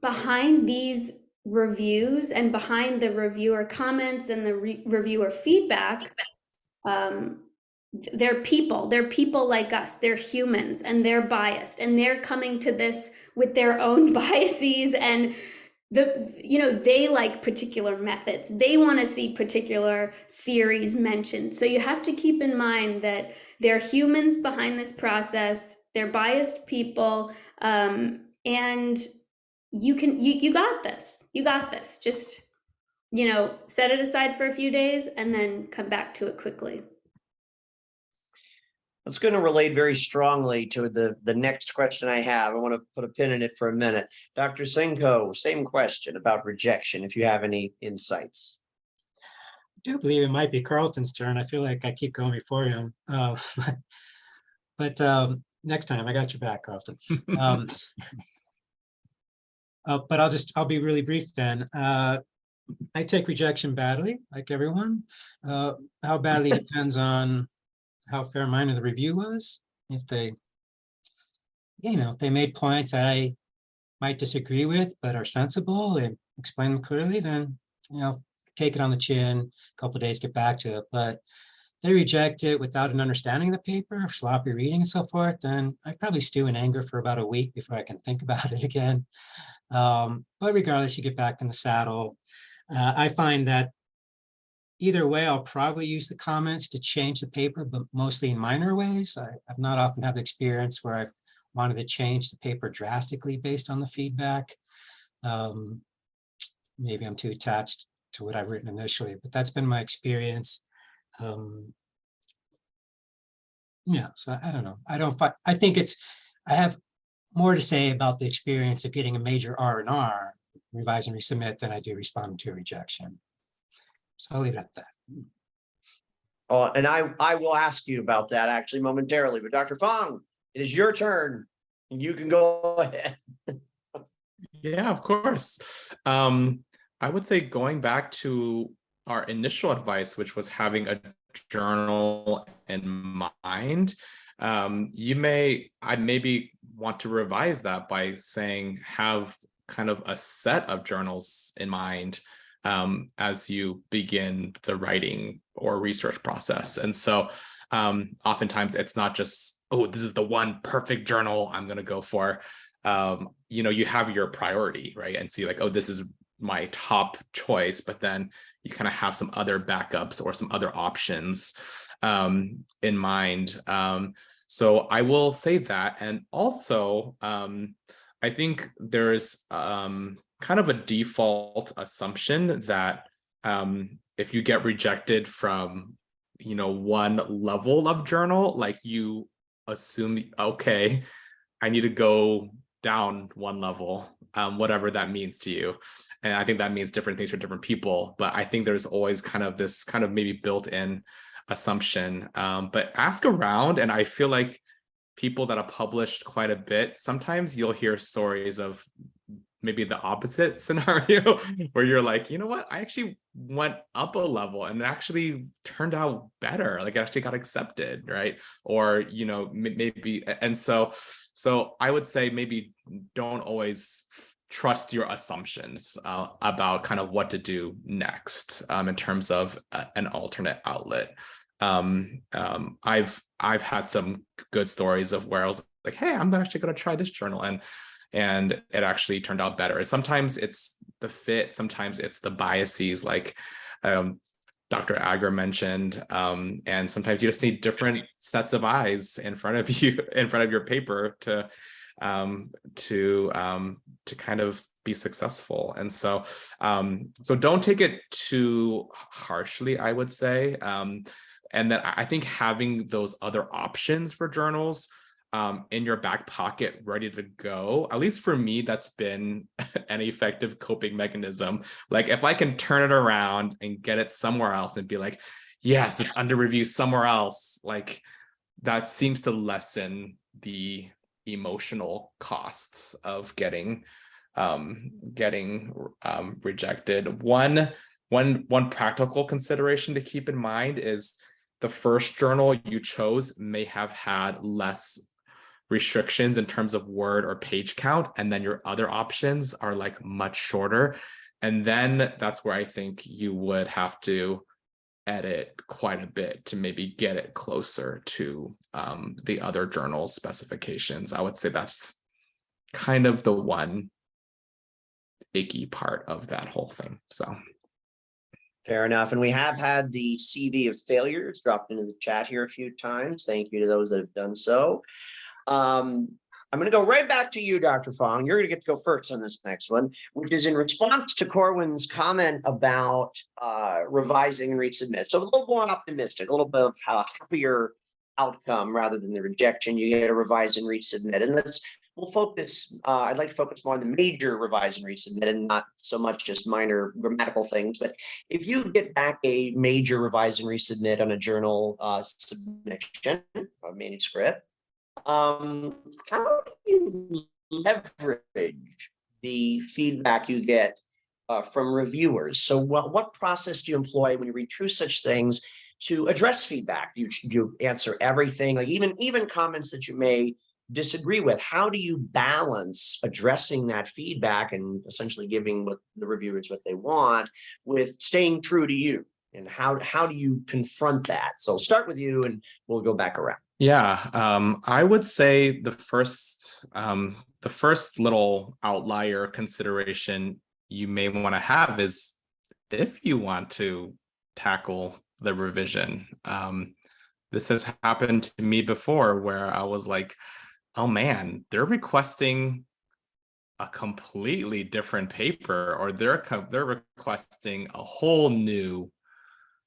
behind these reviews and behind the reviewer comments and the reviewer feedback, they're people like us, they're humans, and they're biased, and they're coming to this with their own biases, and they like particular methods, they want to see particular theories mentioned. So you have to keep in mind that they're humans behind this process, they're biased people, and you got this, just set it aside for a few days and then come back to it quickly. That's going to relate very strongly to the next question I have. I want to put a pin in it for a minute. Dr. Cinco, same question about rejection, if you have any insights. I do believe it might be Carlton's turn. I feel like I keep going before him. But next time, I got your back, Carlton. But I'll be really brief then. I take rejection badly, like everyone. How badly depends on how fair-minded the review was. If they, they made points I might disagree with, but are sensible and explain them clearly, then, take it on the chin, a couple of days, get back to it. But they reject it without an understanding of the paper, sloppy reading and so forth, then I probably stew in anger for about a week before I can think about it again. But regardless, you get back in the saddle. I find that either way, I'll probably use the comments to change the paper, but mostly in minor ways. I've not often had the experience where I've wanted to change the paper drastically based on the feedback. Maybe I'm too attached to what I've written initially, but that's been my experience. Yeah, so I don't know. I think I have more to say about the experience of getting a major R&R, revise and resubmit, than I do responding to a rejection. So I'll leave it at that. Oh, and I will ask you about that actually momentarily, but Dr. Fong, it is your turn. You can go ahead. Yeah, of course. I would say going back to our initial advice, which was having a journal in mind, I maybe want to revise that by saying have kind of a set of journals in mind as you begin the writing or research process. And so oftentimes it's not just, oh, this is the one perfect journal I'm going to go for. You have your priority, right? And so you're like, oh, this is my top choice, but then you kind of have some other backups or some other options in mind. So I will say that. And also, I think there's kind of a default assumption that if you get rejected from, one level of journal, like you assume, okay, I need to go down one level, whatever that means to you. And I think that means different things for different people. But I think there's always kind of this kind of maybe built-in assumption. But ask around, and I feel like people that have published quite a bit, sometimes you'll hear stories of maybe the opposite scenario where you're like, you know what, I actually went up a level and it actually turned out better. Like, it actually got accepted, right? Or, maybe, and so I would say maybe don't always trust your assumptions about kind of what to do next in terms of an alternate outlet. I've had some good stories of where I was like, hey, I'm actually going to try this journal, and it actually turned out better. And sometimes it's the fit, sometimes it's the biases, like Dr. Agar mentioned, and sometimes you just need different sets of eyes in front of you, in front of your paper to kind of be successful. And so don't take it too harshly, I would say. And then I think having those other options for journals in your back pocket, ready to go, at least for me, that's been an effective coping mechanism. Like, if I can turn it around and get it somewhere else and be like, yes, it's under review somewhere else, like, that seems to lessen the emotional costs of getting rejected. One practical consideration to keep in mind is the first journal you chose may have had less restrictions in terms of word or page count, and then your other options are like much shorter. And then that's where I think you would have to edit quite a bit to maybe get it closer to the other journal's specifications. I would say that's kind of the one icky part of that whole thing. So fair enough. And we have had the CV of failures dropped into the chat here a few times. Thank you to those that have done so. I'm going to go right back to you, Dr. Fong. You're going to get to go first on this next one, which is in response to Corwin's comment about revising and resubmit. So a little more optimistic, a little bit of a happier outcome rather than the rejection. You get a revise and resubmit. And we'll focus, I'd like to focus more on the major revise and resubmit and not so much just minor grammatical things. But if you get back a major revise and resubmit on a journal submission, a manuscript, how do you leverage the feedback you get from reviewers? So what process do you employ when you read through such things to address feedback? Do you answer everything, like even comments that you may disagree with? How do you balance addressing that feedback and essentially giving what the reviewers what they want with staying true to you? And how do you confront that? So start with you and we'll go back around. Yeah, I would say the first little outlier consideration you may want to have is if you want to tackle the revision. This has happened to me before where I was like, oh man, they're requesting a completely different paper, or they're requesting a whole new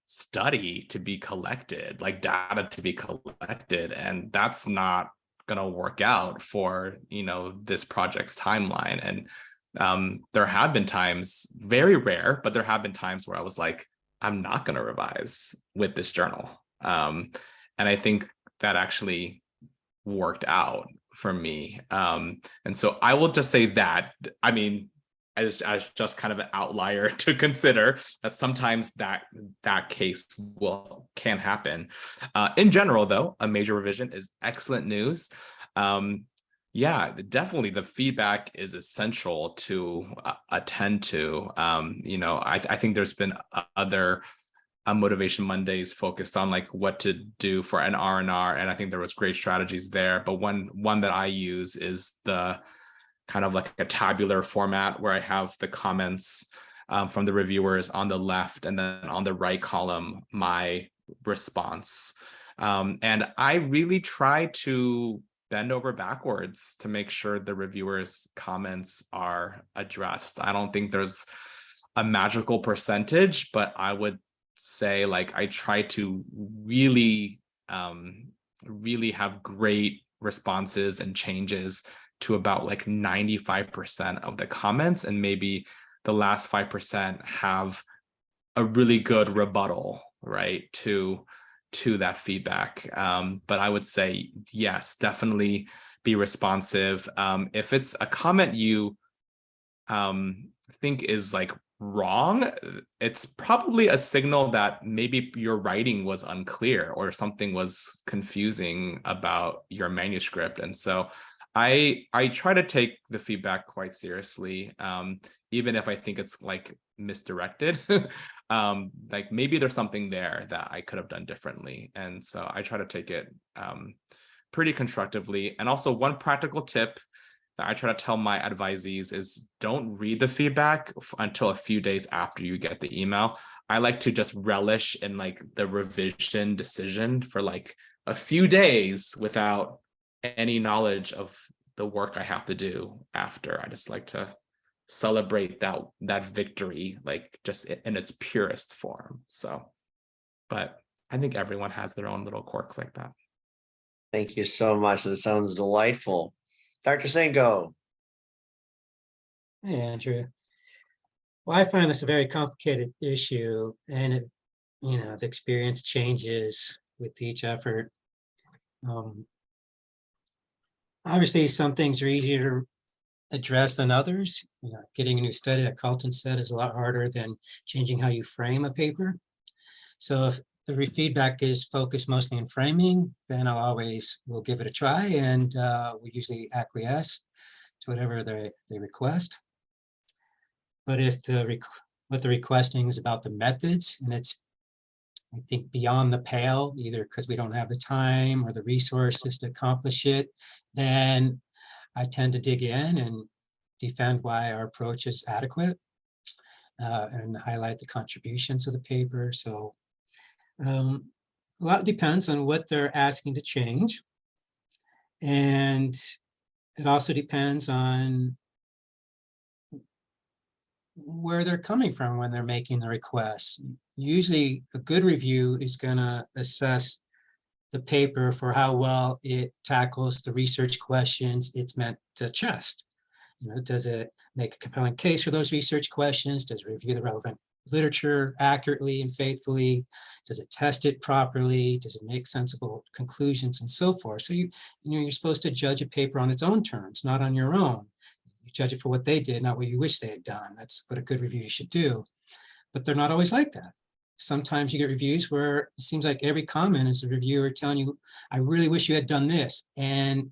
study to be collected, like data to be collected, and that's not going to work out for, you know, this project's timeline. And there have been times, very rare, but there have been times where I was like, I'm not going to revise with this journal. And I think that actually worked out for me. And so I will just say that, I mean, as just kind of an outlier to consider, that sometimes that case can happen. In general, though, a major revision is excellent news. Yeah, definitely the feedback is essential to attend to. You know, I think there's been other Motivation Mondays focused on like what to do for an R&R, and I think there was great strategies there. But one that I use is the kind of like a tabular format where I have the comments from the reviewers on the left, and then on the right column, my response. And I really try to bend over backwards to make sure the reviewers' comments are addressed. I don't think there's a magical percentage, but I would say like I try to really, really have great responses and changes to about like 95% of the comments, and maybe the last 5% have a really good rebuttal, right, to that feedback. But I would say, yes, definitely be responsive. If it's a comment you think is like wrong, it's probably a signal that maybe your writing was unclear or something was confusing about your manuscript. And so I try to take the feedback quite seriously, even if I think it's like misdirected. Like maybe there's something there that I could have done differently. And so I try to take it pretty constructively. And also one practical tip that I try to tell my advisees is don't read the feedback until a few days after you get the email. I like to just relish in like the revision decision for like a few days without any knowledge of the work I have to do after. I just like to celebrate that victory, like just in its purest form. So, but I think everyone has their own little quirks like that. Thank you so much. That sounds delightful. Dr. Sango. Hey, Andrew. Well, I find this a very complicated issue, and it, you know, the experience changes with each effort. Obviously, some things are easier to address than others. You know, getting a new study, like Carlton said, is a lot harder than changing how you frame a paper. So if the feedback is focused mostly on framing, then we'll give it a try, and we usually acquiesce to whatever they request. But if what they're requesting is about the methods, and it's, I think, beyond the pale, either because we don't have the time or the resources to accomplish it, then I tend to dig in and defend why our approach is adequate and highlight the contributions of the paper. So a lot depends on what they're asking to change. And it also depends on where they're coming from when they're making the requests. Usually a good review is going to assess the paper for how well it tackles the research questions it's meant to address. You know, does it make a compelling case for those research questions? Does it review the relevant literature accurately and faithfully? Does it test it properly? Does it make sensible conclusions and so forth? So you're supposed to judge a paper on its own terms, not on your own. You judge it for what they did, not what you wish they had done. That's what a good review should do. But they're not always like that. Sometimes you get reviews where it seems like every comment is a reviewer telling you, I really wish you had done this. And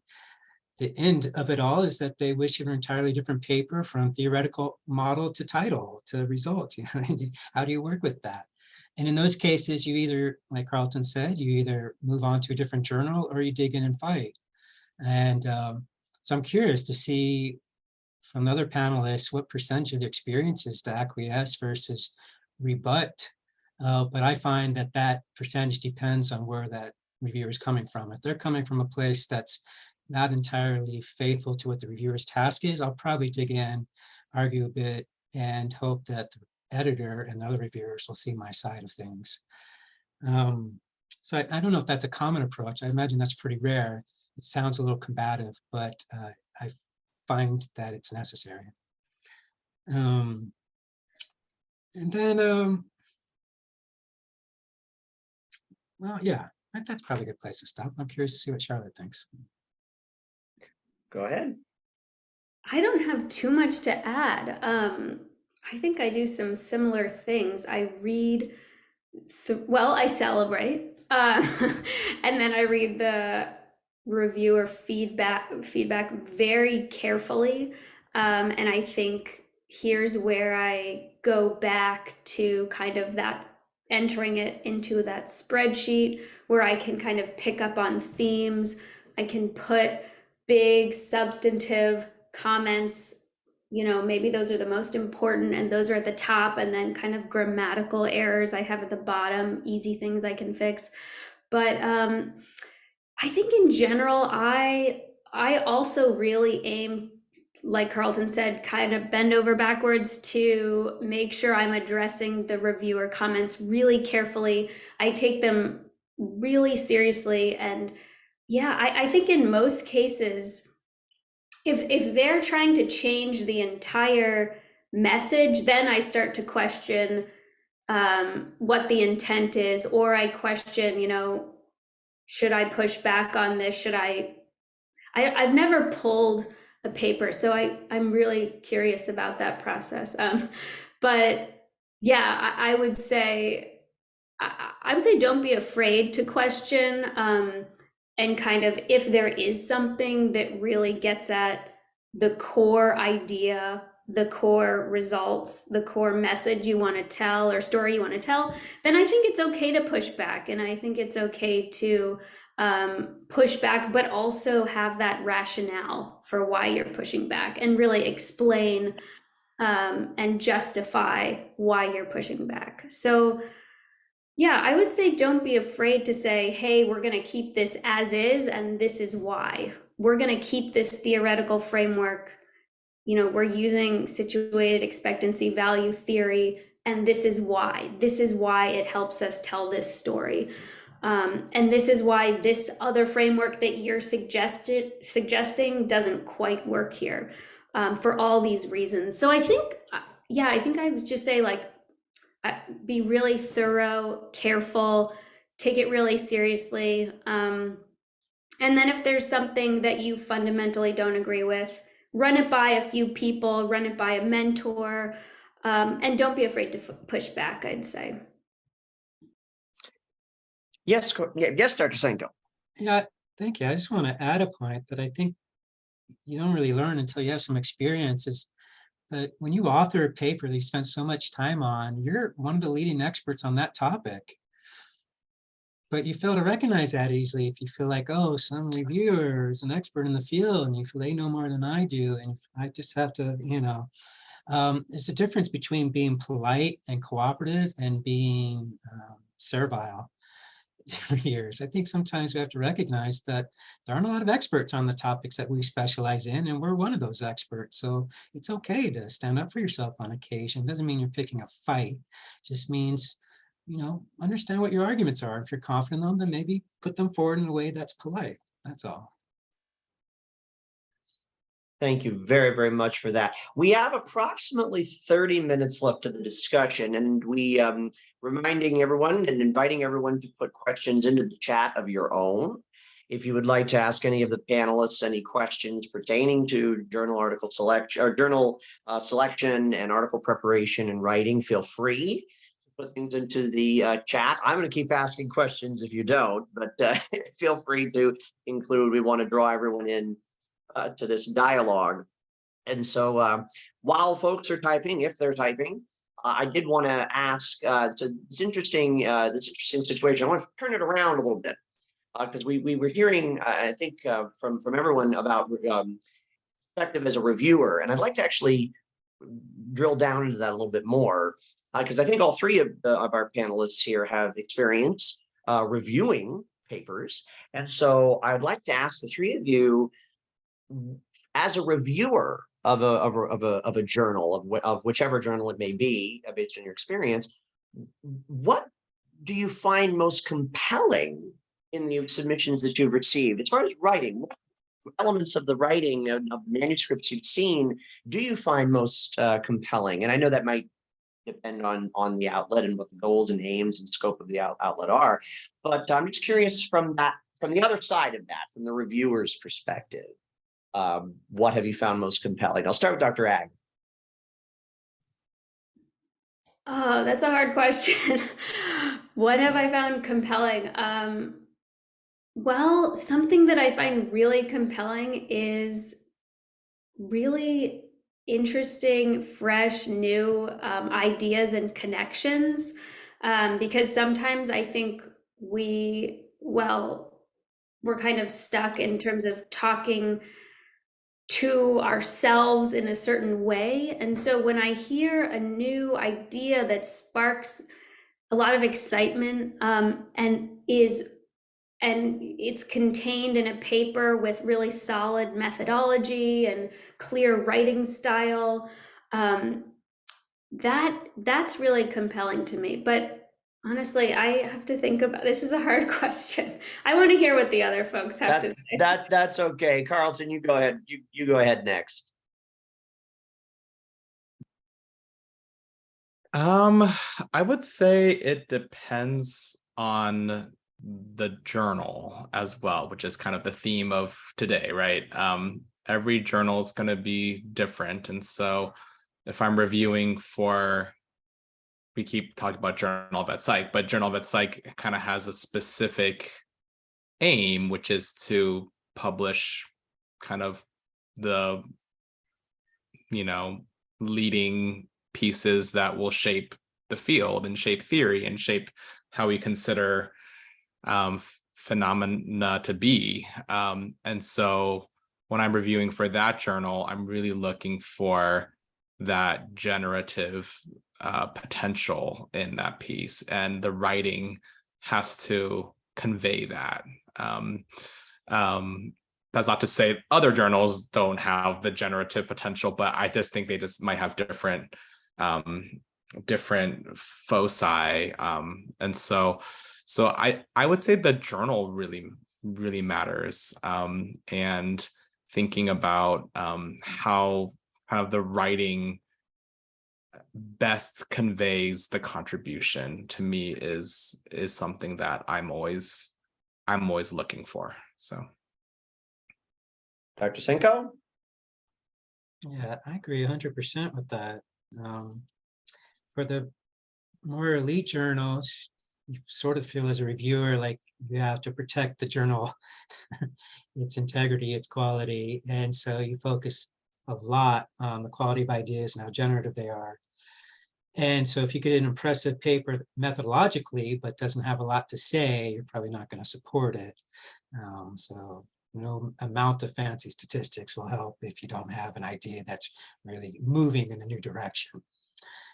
the end of it all is that they wish you an entirely different paper, from theoretical model to title to result. How do you work with that? And in those cases, you either, like Carlton said, you either move on to a different journal or you dig in and fight. And so I'm curious to see from the other panelists what percentage of their experience is to acquiesce versus rebut. But I find that percentage depends on where that reviewer is coming from. If they're coming from a place that's not entirely faithful to what the reviewer's task is, I'll probably dig in, argue a bit, and hope that the editor and the other reviewers will see my side of things. So I don't know if that's a common approach. I imagine that's pretty rare. It sounds a little combative, but I find that it's necessary. And then, well, yeah, that's probably a good place to stop. I'm curious to see what Charlotte thinks. Go ahead. I don't have too much to add. I think I do some similar things. I read, well, I celebrate, and then I read the reviewer feedback very carefully. And I think here's where I go back to kind of that, entering it into that spreadsheet where I can kind of pick up on themes. I can put big substantive comments, maybe those are the most important and those are at the top, and then kind of grammatical errors I have at the bottom, easy things I can fix. But I think in general, I also really aim, like Carlton said, kind of bend over backwards to make sure I'm addressing the reviewer comments really carefully. I take them really seriously. And yeah, I think in most cases, if they're trying to change the entire message, then I start to question what the intent is, or I question, should I push back on this? I've never pulled a paper, so I'm really curious about that process. But yeah, I would say don't be afraid to question, and kind of, if there is something that really gets at the core idea, the core results, the core message you want to tell or story you want to tell, then I think it's okay to push back. And I think it's okay to push back, but also have that rationale for why you're pushing back and really explain and justify why you're pushing back. So yeah, I would say don't be afraid to say, hey, we're going to keep this as is, and this is why. We're going to keep this theoretical framework. We're using situated expectancy value theory, and this is why. This is why it helps us tell this story. And this is why this other framework that you're suggesting doesn't quite work here, for all these reasons. So I think I would just say, like, be really thorough, careful, take it really seriously. And then if there's something that you fundamentally don't agree with, run it by a few people, run it by a mentor, and don't be afraid to push back, I'd say. Yes, yes, Dr. Senko. Yeah, thank you. I just want to add a point that I think you don't really learn until you have some experiences. That when you author a paper that you spend so much time on, you're one of the leading experts on that topic. But you fail to recognize that easily if you feel like, oh, some reviewer is an expert in the field and you feel they know more than I do. And I just have to, there's a difference between being polite and cooperative and being servile. Years. I think sometimes we have to recognize that there aren't a lot of experts on the topics that we specialize in, and we're one of those experts. So it's okay to stand up for yourself on occasion. Doesn't mean you're picking a fight. Just means, understand what your arguments are. If you're confident in them, then maybe put them forward in a way that's polite. That's all. Thank you very, very much for that. We have approximately 30 minutes left of the discussion, and we reminding everyone and inviting everyone to put questions into the chat of your own. If you would like to ask any of the panelists any questions pertaining to journal article selection or journal selection and article preparation and writing, feel free to put things into the chat. I'm going to keep asking questions if you don't, but feel free to include. We want to draw everyone in to this dialogue. And so while folks are typing, if they're typing, I did want to ask, it's this interesting situation. I want to turn it around a little bit because we were hearing, I think, from everyone about perspective as a reviewer. And I'd like to actually drill down into that a little bit more because I think all three of our panelists here have experience reviewing papers. And so I'd like to ask the three of you, as a reviewer of a journal of whichever journal it may be, based on your experience, what do you find most compelling in the submissions that you've received as far as writing? What elements of the writing of the manuscripts you've seen do you find most compelling? And I know that might depend on the outlet and what the goals and aims and scope of the outlet are, but I'm just curious from the other side of that, from the reviewer's perspective, what have you found most compelling? I'll start with Dr. Ag. Oh, that's a hard question. What have I found compelling? Well, something that I find really compelling is really interesting, fresh, new ideas and connections. Because sometimes I think we're kind of stuck in terms of talking to ourselves in a certain way. And so when I hear a new idea that sparks a lot of excitement, and it's contained in a paper with really solid methodology and clear writing style, that's really compelling to me. But honestly, I have to think about, this is a hard question. I want to hear what the other folks have to say. That's okay. Carlton, you go ahead. You go ahead next. I would say it depends on the journal as well, which is kind of the theme of today, right? Every journal is going to be different. And so if I'm reviewing for, we keep talking about Journal of Vet Psych, but Journal of Vet Psych kind of has a specific aim, which is to publish kind of the, leading pieces that will shape the field and shape theory and shape how we consider phenomena to be. And so when I'm reviewing for that journal, I'm really looking for that generative potential in that piece, and the writing has to convey that. That's not to say other journals don't have the generative potential, but I just think they just might have different foci. And so I would say the journal really matters, and thinking about how kind of the writing best conveys the contribution to me is something that I'm always looking for. So Dr. Cinco? Yeah, I agree 100% with that. For the more elite journals, you sort of feel as a reviewer like you have to protect the journal, its integrity, its quality. And so you focus a lot on the quality of ideas and how generative they are. And so if you get an impressive paper methodologically, but doesn't have a lot to say, you're probably not going to support it. So no amount of fancy statistics will help if you don't have an idea that's really moving in a new direction.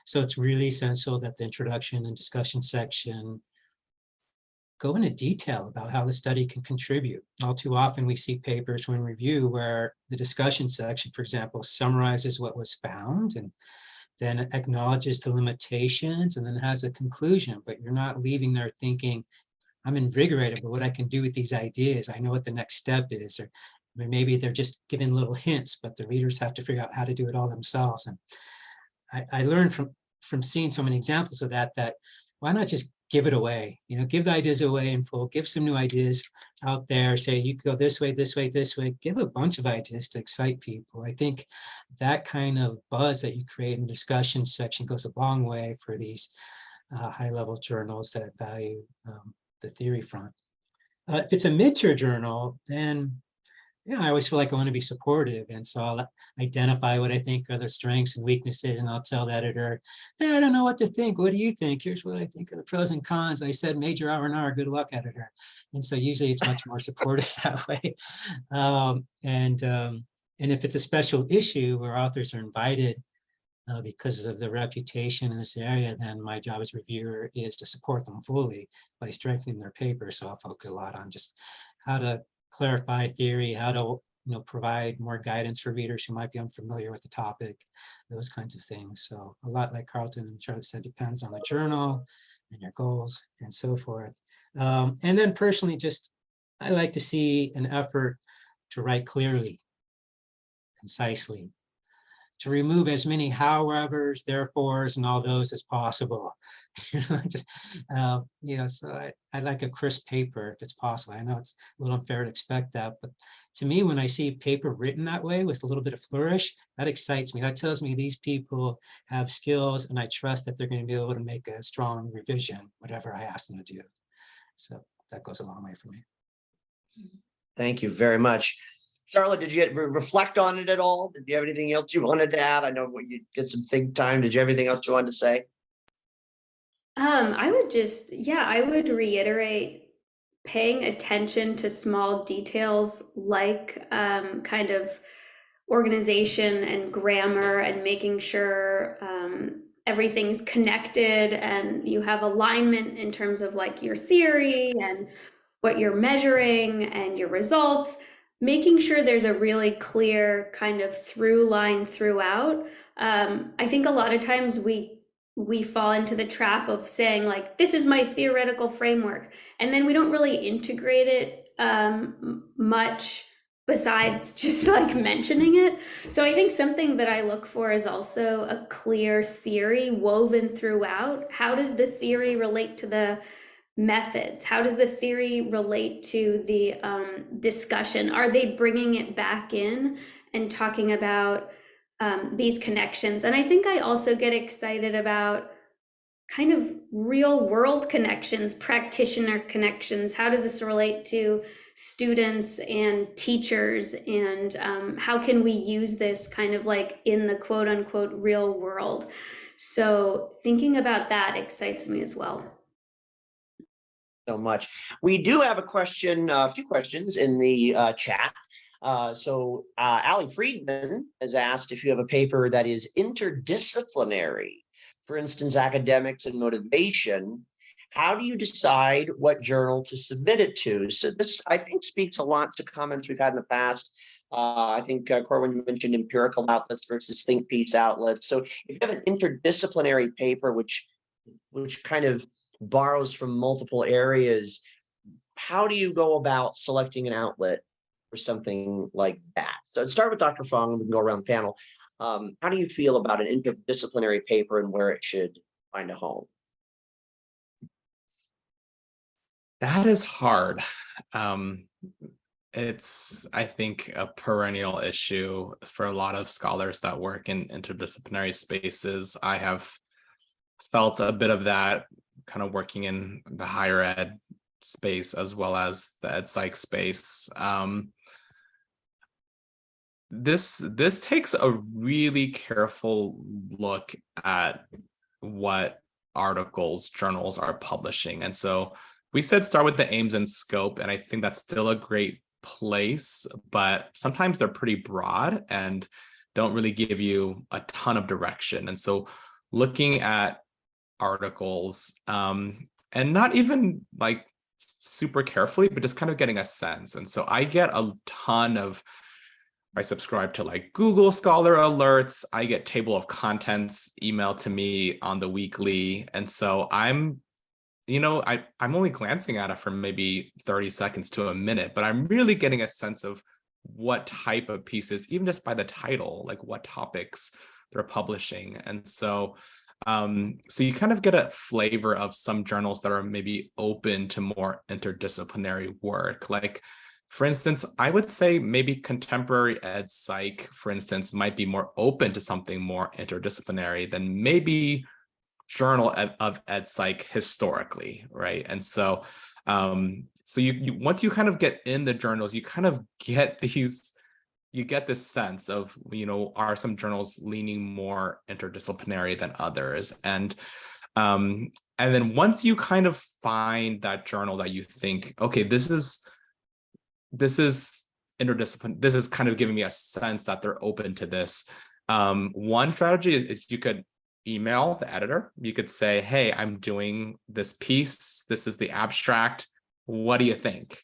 So it's really essential that the introduction and discussion section go into detail about how the study can contribute. All too often we see papers when review where the discussion section, for example, summarizes what was found and then acknowledges the limitations and then has a conclusion, but you're not leaving there thinking, I'm invigorated by what I can do with these ideas. I know what the next step is, or maybe they're just giving little hints, but the readers have to figure out how to do it all themselves. And I learned from seeing so many examples of that why not just give it away? Give the ideas away in full, give some new ideas out there, say you could go this way, this way, this way, give a bunch of ideas to excite people. I think that kind of buzz that you create in the discussion section goes a long way for these high-level journals that value the theory front. If it's a mid-tier journal, then I always feel like I want to be supportive. And so I'll identify what I think are the strengths and weaknesses, and I'll tell the editor, hey, I don't know what to think. What do you think? Here's what I think are the pros and cons. I said major R&R, good luck, editor. And so usually it's much more supportive that way. And if it's a special issue where authors are invited because of the reputation in this area, then my job as reviewer is to support them fully by strengthening their paper. So I'll focus a lot on just how to clarify theory, how to provide more guidance for readers who might be unfamiliar with the topic, those kinds of things. So a lot, like Carlton and Charlotte said, depends on the journal and your goals and so forth. And then personally, I like to see an effort to write clearly, concisely, to remove as many howevers, therefores, and all those as possible. So I like a crisp paper if it's possible. I know it's a little unfair to expect that, but to me, when I see paper written that way with a little bit of flourish, that excites me. That tells me these people have skills, and I trust that they're going to be able to make a strong revision, whatever I ask them to do. So that goes a long way for me. Thank you very much. Charlotte, did you reflect on it at all? Did you have anything else you wanted to add? I know you get some think time. Did you have anything else you wanted to say? I would reiterate paying attention to small details like kind of organization and grammar, and making sure everything's connected and you have alignment in terms of like your theory and what you're measuring and your results, making sure there's a really clear kind of through line throughout. I think a lot of times we fall into the trap of saying like, this is my theoretical framework, and then we don't really integrate it much besides just like mentioning it. So I think something that I look for is also a clear theory woven throughout. How does the theory relate to the methods? How does the theory relate to the discussion? Are they bringing it back in and talking about these connections? And I think I also get excited about kind of real world connections, practitioner connections. How does this relate to students and teachers? And how can we use this kind of like in the quote unquote real world? So thinking about that excites me as well. So much. We do have a few questions in the chat. Ali Friedman has asked if you have a paper that is interdisciplinary, for instance, academics and motivation. How do you decide what journal to submit it to? So this, I think, speaks a lot to comments we've had in the past. I think Corwin mentioned empirical outlets versus think piece outlets. So if you have an interdisciplinary paper, which kind of borrows from multiple areas, how do you go about selecting an outlet for something like that? So let's start with Dr. Fong, and we can go around the panel. How do you feel about an interdisciplinary paper and where it should find a home? That is hard. It's, I think, a perennial issue for a lot of scholars that work in interdisciplinary spaces. I have felt a bit of that kind of working in the higher ed space as well as the ed psych space. This takes a really careful look at what articles journals are publishing. And so we said start with the aims and scope, and I think that's still a great place, but sometimes they're pretty broad and don't really give you a ton of direction. And so looking at articles and not even like super carefully, but just kind of getting a sense. And so I get a ton of, I subscribe to like Google Scholar alerts. I get table of contents emailed to me on the weekly. And so I'm only glancing at it for maybe 30 seconds to a minute, but I'm really getting a sense of what type of pieces, even just by the title, like what topics they're publishing. And so you kind of get a flavor of some journals that are maybe open to more interdisciplinary work. Like, for instance, I would say maybe contemporary ed psych, for instance, might be more open to something more interdisciplinary than maybe Journal of Ed Psych historically, right? And so, you once you kind of get in the journals, you kind of get these. You get this sense of, are some journals leaning more interdisciplinary than others? And then once you kind of find that journal that you think, okay, this is interdisciplinary, this is kind of giving me a sense that they're open to this. One strategy is you could email the editor. You could say, hey, I'm doing this piece. This is the abstract. What do you think?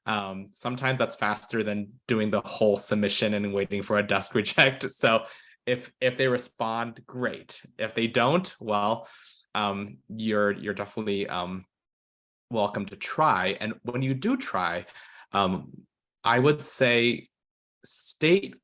Sometimes that's faster than doing the whole submission and waiting for a desk reject. So if they respond, great. If they don't, well, you're definitely welcome to try. And when you do try, I would say state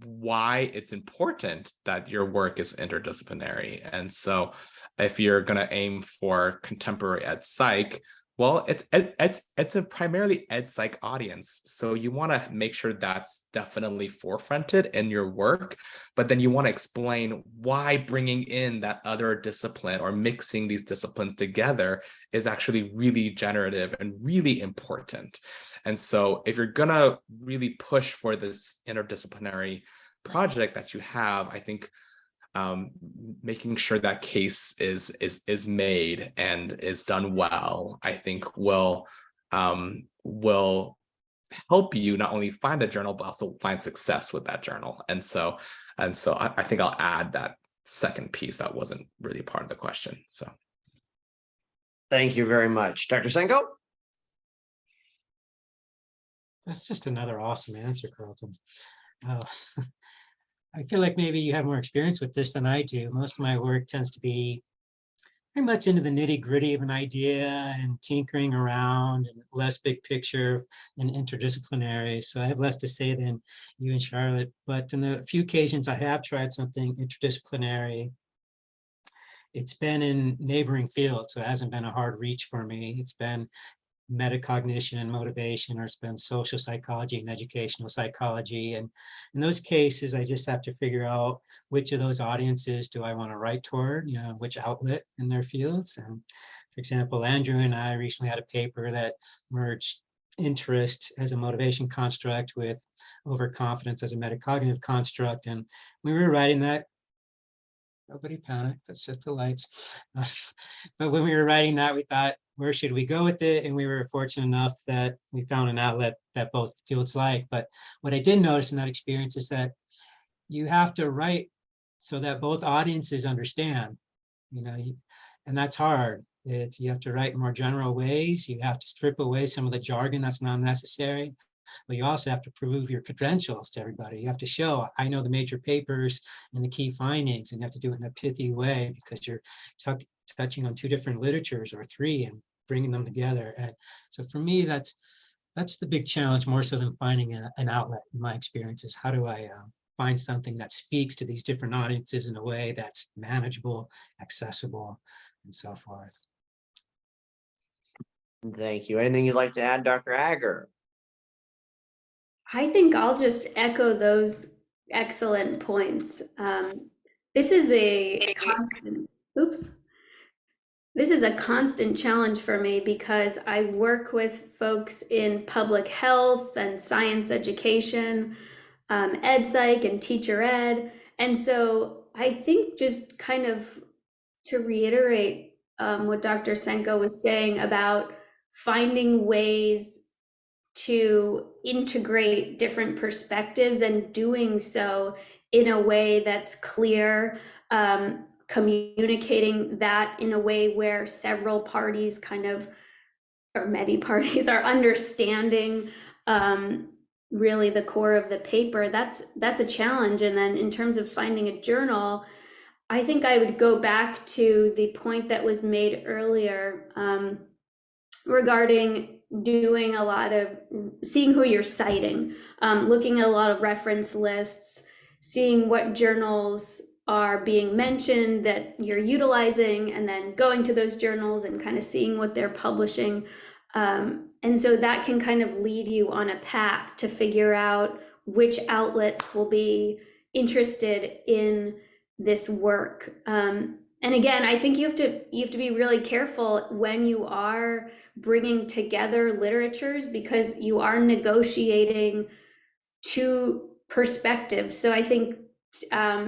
why it's important that your work is interdisciplinary. And so if you're going to aim for contemporary ed psych, well, it's a primarily ed psych audience. So you want to make sure that's definitely forefronted in your work, but then you want to explain why bringing in that other discipline or mixing these disciplines together is actually really generative and really important. And so if you're going to really push for this interdisciplinary project that you have, I think making sure that case is made and is done well, I think will help you not only find the journal, but also find success with that journal. And so I think I'll add that second piece that wasn't really part of the question. So Thank you very much. Dr. Senko? That's just another awesome answer, Carlton. I feel like maybe you have more experience with this than I do. Most of my work tends to be pretty much into the nitty gritty of an idea and tinkering around and less big picture and interdisciplinary. So I have less to say than you and Charlotte, but in the few occasions I have tried something interdisciplinary, it's been in neighboring fields. So it hasn't been a hard reach for me. It's been metacognition and motivation, or it's been social psychology and educational psychology. And in those cases, I just have to figure out which of those audiences do I want to write toward, which outlet in their fields. And for example, Andrew and I recently had a paper that merged interest as a motivation construct with overconfidence as a metacognitive construct. And we were writing that. Nobody panic, that's just the lights. But when we were writing that, we thought, where should we go with it? And we were fortunate enough that we found an outlet that both fields like. But what I did notice in that experience is that you have to write so that both audiences understand, and that's hard. You have to write in more general ways. You have to strip away some of the jargon that's not necessary. But you also have to prove your credentials to everybody. You have to show, I know the major papers and the key findings, and you have to do it in a pithy way because you're touching on two different literatures or three and bringing them together. And so for me, that's the big challenge, more so than finding an outlet. In my experience is, how do I find something that speaks to these different audiences in a way that's manageable, accessible, and so forth. Thank you. Anything you'd like to add, Dr. Agger? I think I'll just echo those excellent points. This is a constant, This is a constant challenge for me because I work with folks in public health and science education, ed psych and teacher ed. And so I think, just kind of to reiterate what Dr. Senko was saying about finding ways to integrate different perspectives and doing so in a way that's clear, communicating that in a way where several parties or many parties are understanding really the core of the paper. That's a challenge. And then in terms of finding a journal, I think I would go back to the point that was made earlier regarding doing a lot of seeing who you're citing, looking at a lot of reference lists, seeing what journals are being mentioned that you're utilizing, and then going to those journals and kind of seeing what they're publishing. And so that can kind of lead you on a path to figure out which outlets will be interested in this work. And again, I think you have to be really careful when you are bringing together literatures, because you are negotiating two perspectives. So I think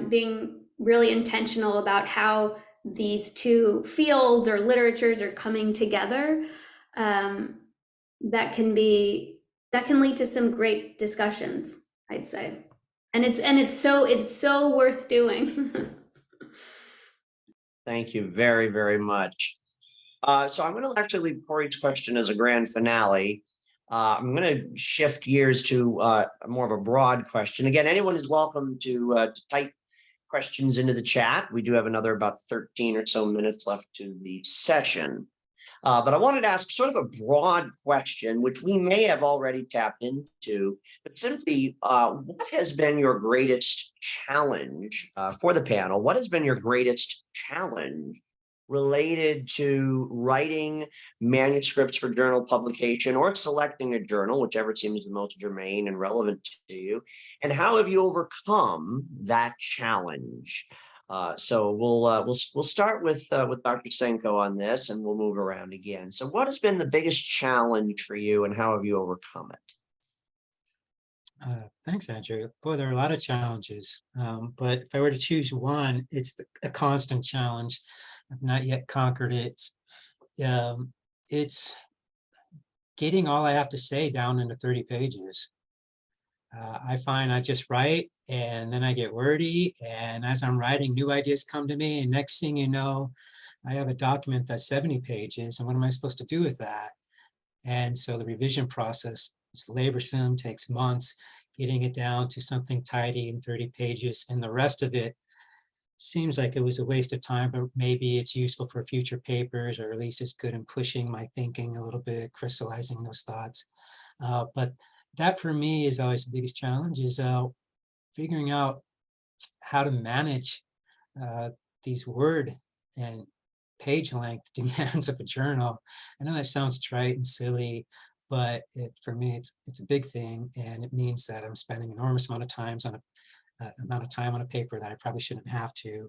being really intentional about how these two fields or literatures are coming together, that can lead to some great discussions, I'd say. And it's so worth doing. Thank you very, very much. So I'm going to actually leave Corey's question as a grand finale. I'm going to shift gears to more of a broad question. Again, anyone is welcome to type questions into the chat. We do have another about 13 or so minutes left to the session. But I wanted to ask sort of a broad question, which we may have already tapped into, but simply, what has been your greatest challenge for the panel? What has been your greatest challenge related to writing manuscripts for journal publication or selecting a journal, whichever seems the most germane and relevant to you? And how have you overcome that challenge? So we'll start with Dr. Senko on this, and we'll move around again. So, what has been the biggest challenge for you, and how have you overcome it? Thanks, Andrew. Boy, there are a lot of challenges, but if I were to choose one, it's a constant challenge. I've not yet conquered it. It's getting all I have to say down into 30 pages. I find I just write and then I get wordy, and as I'm writing, new ideas come to me, and next thing you know, I have a document that's 70 pages, and what am I supposed to do with that? And so the revision process is laborsome, takes months, getting it down to something tidy in 30 pages, and the rest of it seems like it was a waste of time, but maybe it's useful for future papers, or at least it's good in pushing my thinking a little bit, crystallizing those thoughts. But that for me is always the biggest challenge, is figuring out how to manage these word and page length demands of a journal. I know that sounds trite and silly, but for me, it's a big thing, and it means that I'm spending an enormous amount of time on a paper that I probably shouldn't have to.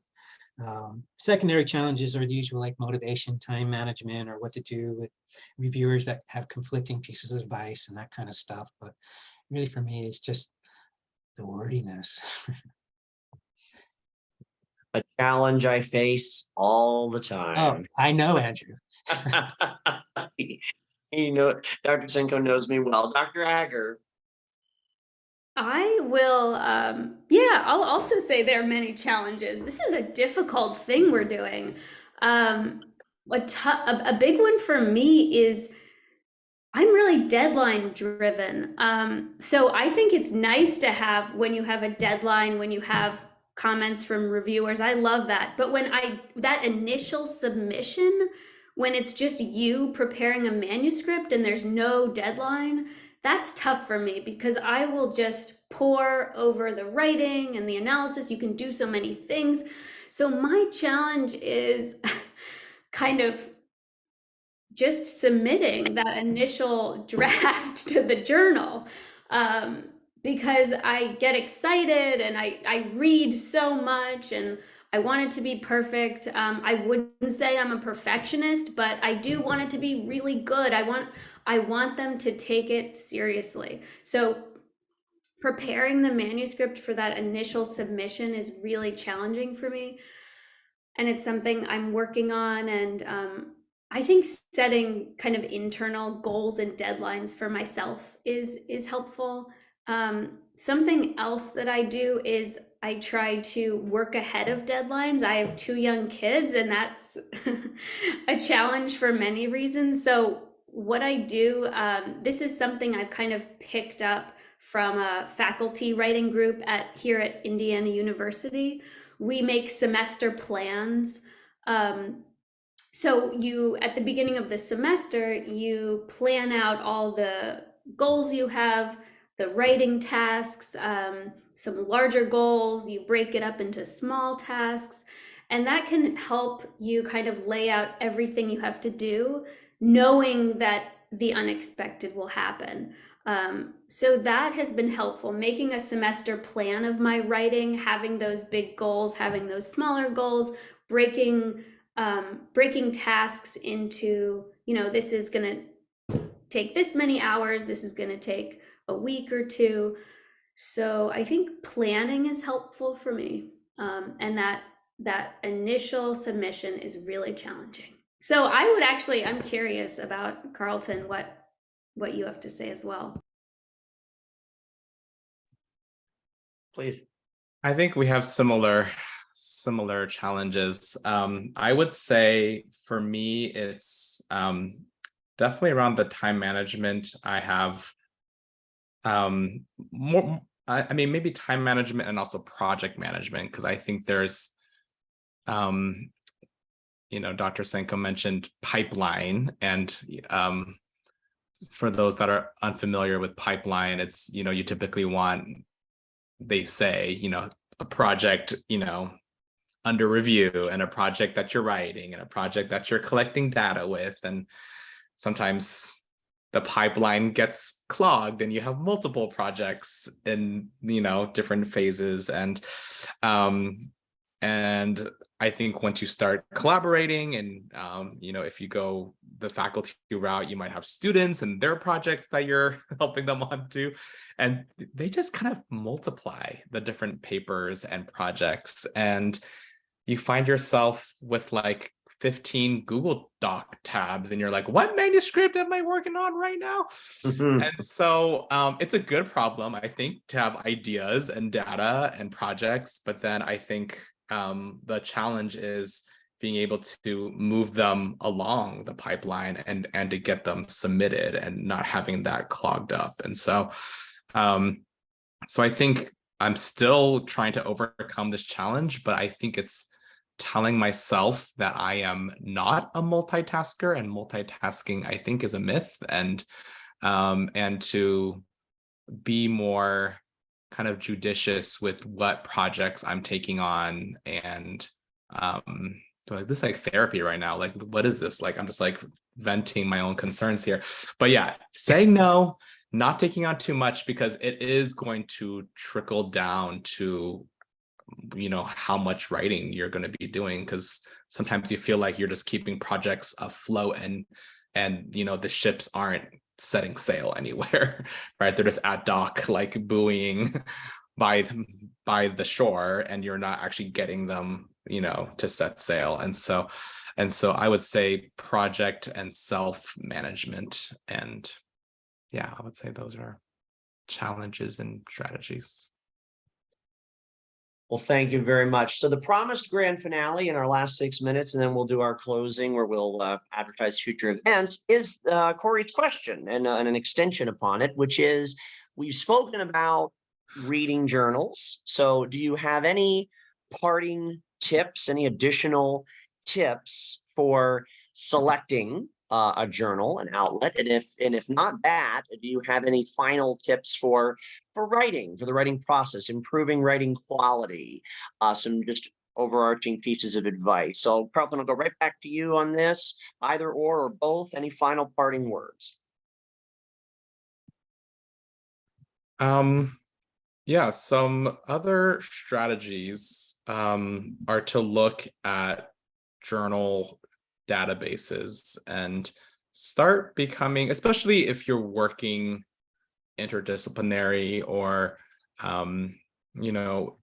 Secondary challenges are the usual, like motivation, time management, or what to do with reviewers that have conflicting pieces of advice and that kind of stuff. But really for me, it's just the wordiness. A challenge I face all the Oh, time. I know, Andrew. You know, Dr. Senko knows me well. Dr. Agger. I will, yeah, I'll also say there are many challenges. This is a difficult thing we're doing. A big one for me is I'm really deadline driven. So I think it's nice to have, when you have a deadline, when you have comments from reviewers, I love that. But that initial submission, when it's just you preparing a manuscript and there's no deadline, that's tough for me, because I will just pour over the writing and the analysis. You can do so many things. So my challenge is kind of just submitting that initial draft to the journal, because I get excited and I read so much and I want it to be perfect. I wouldn't say I'm a perfectionist, but I do want it to be really good. I want them to take it seriously. So preparing the manuscript for that initial submission is really challenging for me. And it's something I'm working on. And I think setting kind of internal goals and deadlines for myself is helpful. Something else that I do is I try to work ahead of deadlines. I have 2 young kids, and that's a challenge for many reasons. So what I do, this is something I've kind of picked up from a faculty writing group here at Indiana University. We make semester plans. So at the beginning of the semester, you plan out all the goals you have, the writing tasks, some larger goals. You break it up into small tasks, and that can help you kind of lay out everything you have to do, knowing that the unexpected will happen. So that has been helpful, making a semester plan of my writing, having those big goals, having those smaller goals, breaking tasks into, this is going to take this many hours, this is going to take a week or 2. So I think planning is helpful for me. And that initial submission is really challenging. So I'm curious about, Carlton, what you have to say as well. Please. I think we have similar challenges. I would say for me, it's definitely around the time management, I have more, I mean, maybe time management and also project management, because I think there's, Dr. Senko mentioned pipeline, and for those that are unfamiliar with pipeline, it's, you typically want, they say, a project, under review, and a project that you're writing, and a project that you're collecting data with. And sometimes the pipeline gets clogged and you have multiple projects in, different phases. And I think once you start collaborating and, if you go the faculty route, you might have students and their projects that you're helping them on to, and they just kind of multiply the different papers and projects. And you find yourself with like 15 Google Doc tabs, and you're like, what manuscript am I working on right now? And so it's a good problem, I think, to have ideas and data and projects. But then I think the challenge is being able to move them along the pipeline and to get them submitted and not having that clogged up. And so I think I'm still trying to overcome this challenge, but I think it's telling myself that I am not a multitasker, and multitasking, I think, is a myth, and to be more kind of judicious with what projects I'm taking on. And like, this is like therapy right now. Like, what is this? Like, I'm just like venting my own concerns here. But yeah, saying no, not taking on too much, because it is going to trickle down to, how much writing you're going to be doing, because sometimes you feel like you're just keeping projects afloat, and the ships aren't setting sail anywhere, right? They're just at dock, like buoying by the shore, and you're not actually getting them, to set sail. And so I would say project and self-management, and yeah, I would say those are challenges and strategies. Well, thank you very much. So the promised grand finale in our last 6 minutes, and then we'll do our closing where we'll advertise future events, is Corey's question and an extension upon it, which is, we've spoken about reading journals. So do you have any parting tips, any additional tips for selecting a journal, an outlet? And if not that, do you have any final tips for writing, for the writing process, improving writing quality, some just overarching pieces of advice? So probably I'll go right back to you on this, either or both. Any final parting words? Yeah, some other strategies are to look at journal databases and start becoming, especially if you're working interdisciplinary, or you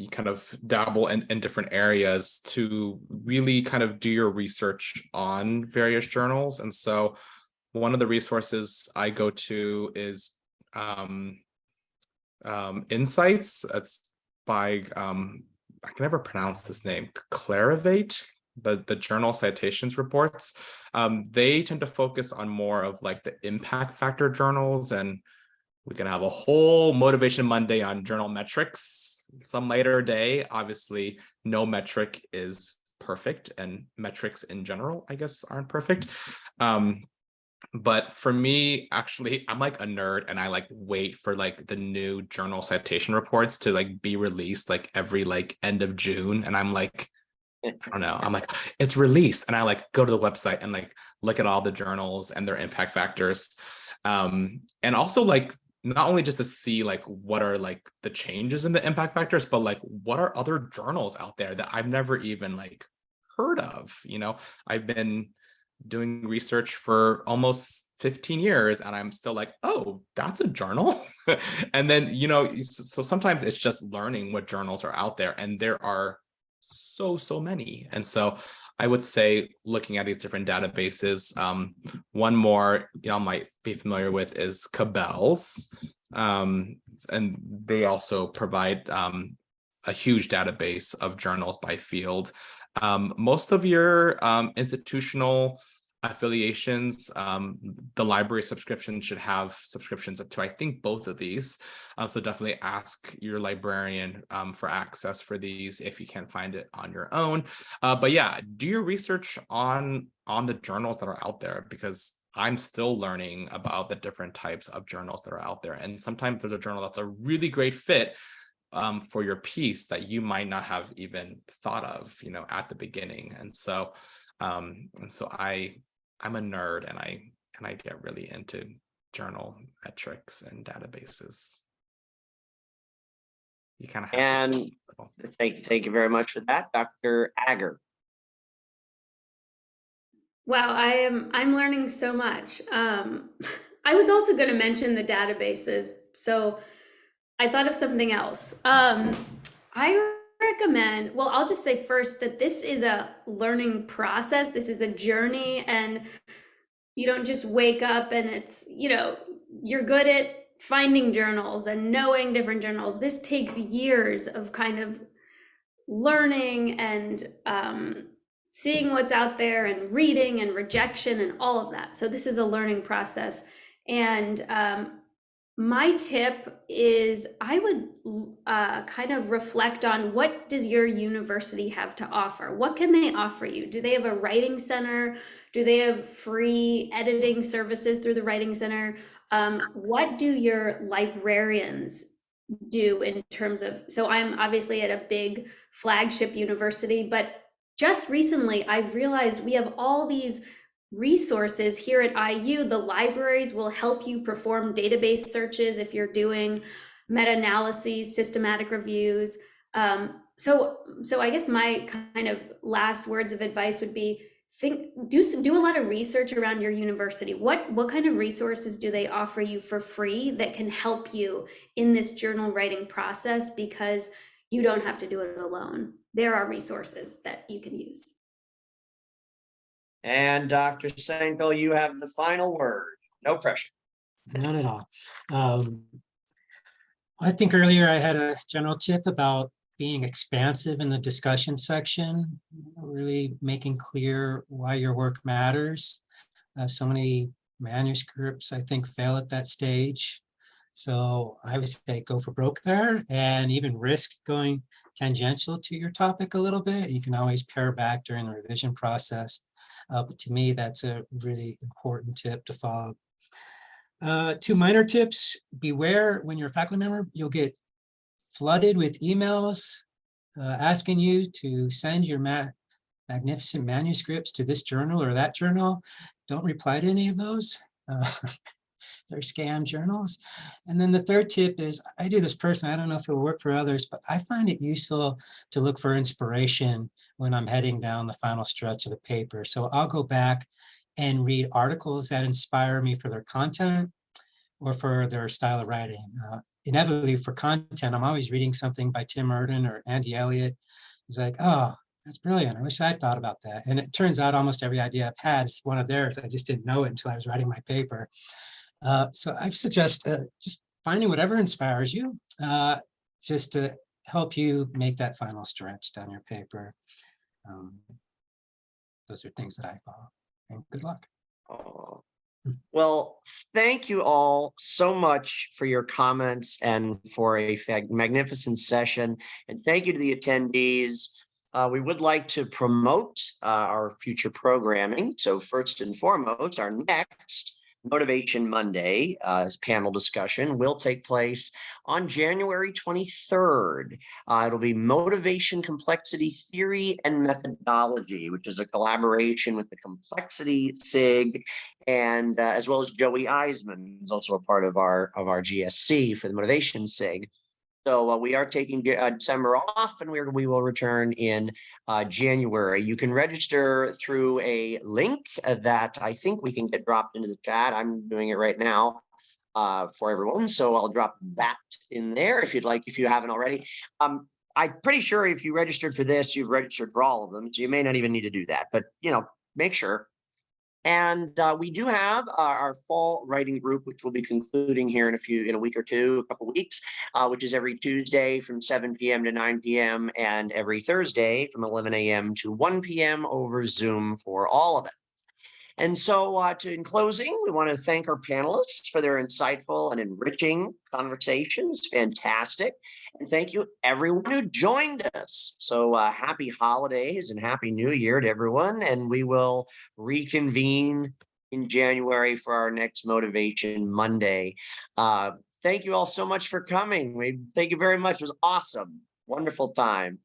kind of dabble in different areas, to really kind of do your research on various journals. And so one of the resources I go to is Insights. It's by I can never pronounce this name, Clarivate, the journal citations reports. They tend to focus on more of like the impact factor journals, and we can have a whole Motivation Monday on journal metrics some later day. Obviously, no metric is perfect, and metrics in general, I guess, aren't perfect. But for me, actually, I'm like a nerd, and I like wait for like the new journal citation reports to like be released like every like end of June. And I'm like, I don't know, I'm like, it's released. And I like go to the website and like look at all the journals and their impact factors. And also like, not only just to see like what are like the changes in the impact factors, but like what are other journals out there that I've never even like heard of. I've been doing research for almost 15 years, and I'm still like, oh, that's a journal. And then, so sometimes it's just learning what journals are out there, and there are so many. And so I would say looking at these different databases, one more y'all might be familiar with is Cabell's, and they also provide a huge database of journals by field. Most of your institutional affiliations. The library subscription should have subscriptions to, I think, both of these. So definitely ask your librarian for access for these if you can't find it on your own. But yeah, do your research on the journals that are out there, because I'm still learning about the different types of journals that are out there. And sometimes there's a journal that's a really great fit for your piece that you might not have even thought of, at the beginning. And so I'm a nerd, and I get really into journal metrics and databases. You kind of have And thank you very much for that, Dr. Agger. Wow, I'm learning so much. I was also going to mention the databases, so I thought of something else. I recommend, well, I'll just say first that this is a learning process. This is a journey, and you don't just wake up and it's, you're good at finding journals and knowing different journals. This takes years of kind of learning and seeing what's out there and reading and rejection and all of that. So this is a learning process. And my tip is I would kind of reflect on, what does your university have to offer? What can they offer you? Do they have a writing center? Do they have free editing services through the writing center? What do your librarians do in terms of, so I'm obviously at a big flagship university, but just recently I've realized we have all these resources here at IU. The libraries will help you perform database searches if you're doing meta-analyses, systematic reviews. So I guess my kind of last words of advice would be, do a lot of research around your university. What kind of resources do they offer you for free that can help you in this journal writing process, because you don't have to do it alone. There are resources that you can use. And Dr. Senko, you have the final word. No pressure. Not at all. I think earlier I had a general tip about being expansive in the discussion section, really making clear why your work matters. So many manuscripts, I think, fail at that stage. So I would say go for broke there, and even risk going tangential to your topic a little bit. You can always pare back during the revision process. But to me, that's a really important tip to follow. 2 minor tips: beware when you're a faculty member, you'll get flooded with emails asking you to send your magnificent manuscripts to this journal or that journal. Don't reply to any of those. They're scam journals. And then the third tip is, I do this personally, I don't know if it'll work for others, but I find it useful to look for inspiration when I'm heading down the final stretch of the paper. So I'll go back and read articles that inspire me for their content or for their style of writing. Inevitably for content, I'm always reading something by Tim Urban or Andy Elliott. It's like, oh, that's brilliant. I wish I thought about that. And it turns out almost every idea I've had is one of theirs. I just didn't know it until I was writing my paper. So I suggest just finding whatever inspires you, just to help you make that final stretch down your paper. Those are things that I follow. And good luck. Oh. Well, thank you all so much for your comments and for a magnificent session. And thank you to the attendees. We would like to promote our future programming. So first and foremost, our next Motivation Monday panel discussion will take place on January 23rd. It'll be Motivation, Complexity, Theory, and Methodology, which is a collaboration with the Complexity SIG, and as well as Joey Eisman, who's also a part of our GSC for the Motivation SIG. So we are taking December off, and we will return in January. You can register through a link that I think we can get dropped into the chat. I'm doing it right now for everyone. So I'll drop that in there if you'd like, if you haven't already. I'm pretty sure if you registered for this, you've registered for all of them. So you may not even need to do that, but make sure. And we do have our fall writing group, which will be concluding here in a week or two, a couple weeks, which is every Tuesday from 7 p.m. to 9 p.m. and every Thursday from 11 a.m. to 1 p.m. over Zoom for all of it. And so in closing, we want to thank our panelists for their insightful and enriching conversations. Fantastic. And thank you everyone who joined us. So happy holidays and happy new year to everyone. And we will reconvene in January for our next Motivation Monday. Thank you all so much for coming. Thank you very much. It was awesome. Wonderful time.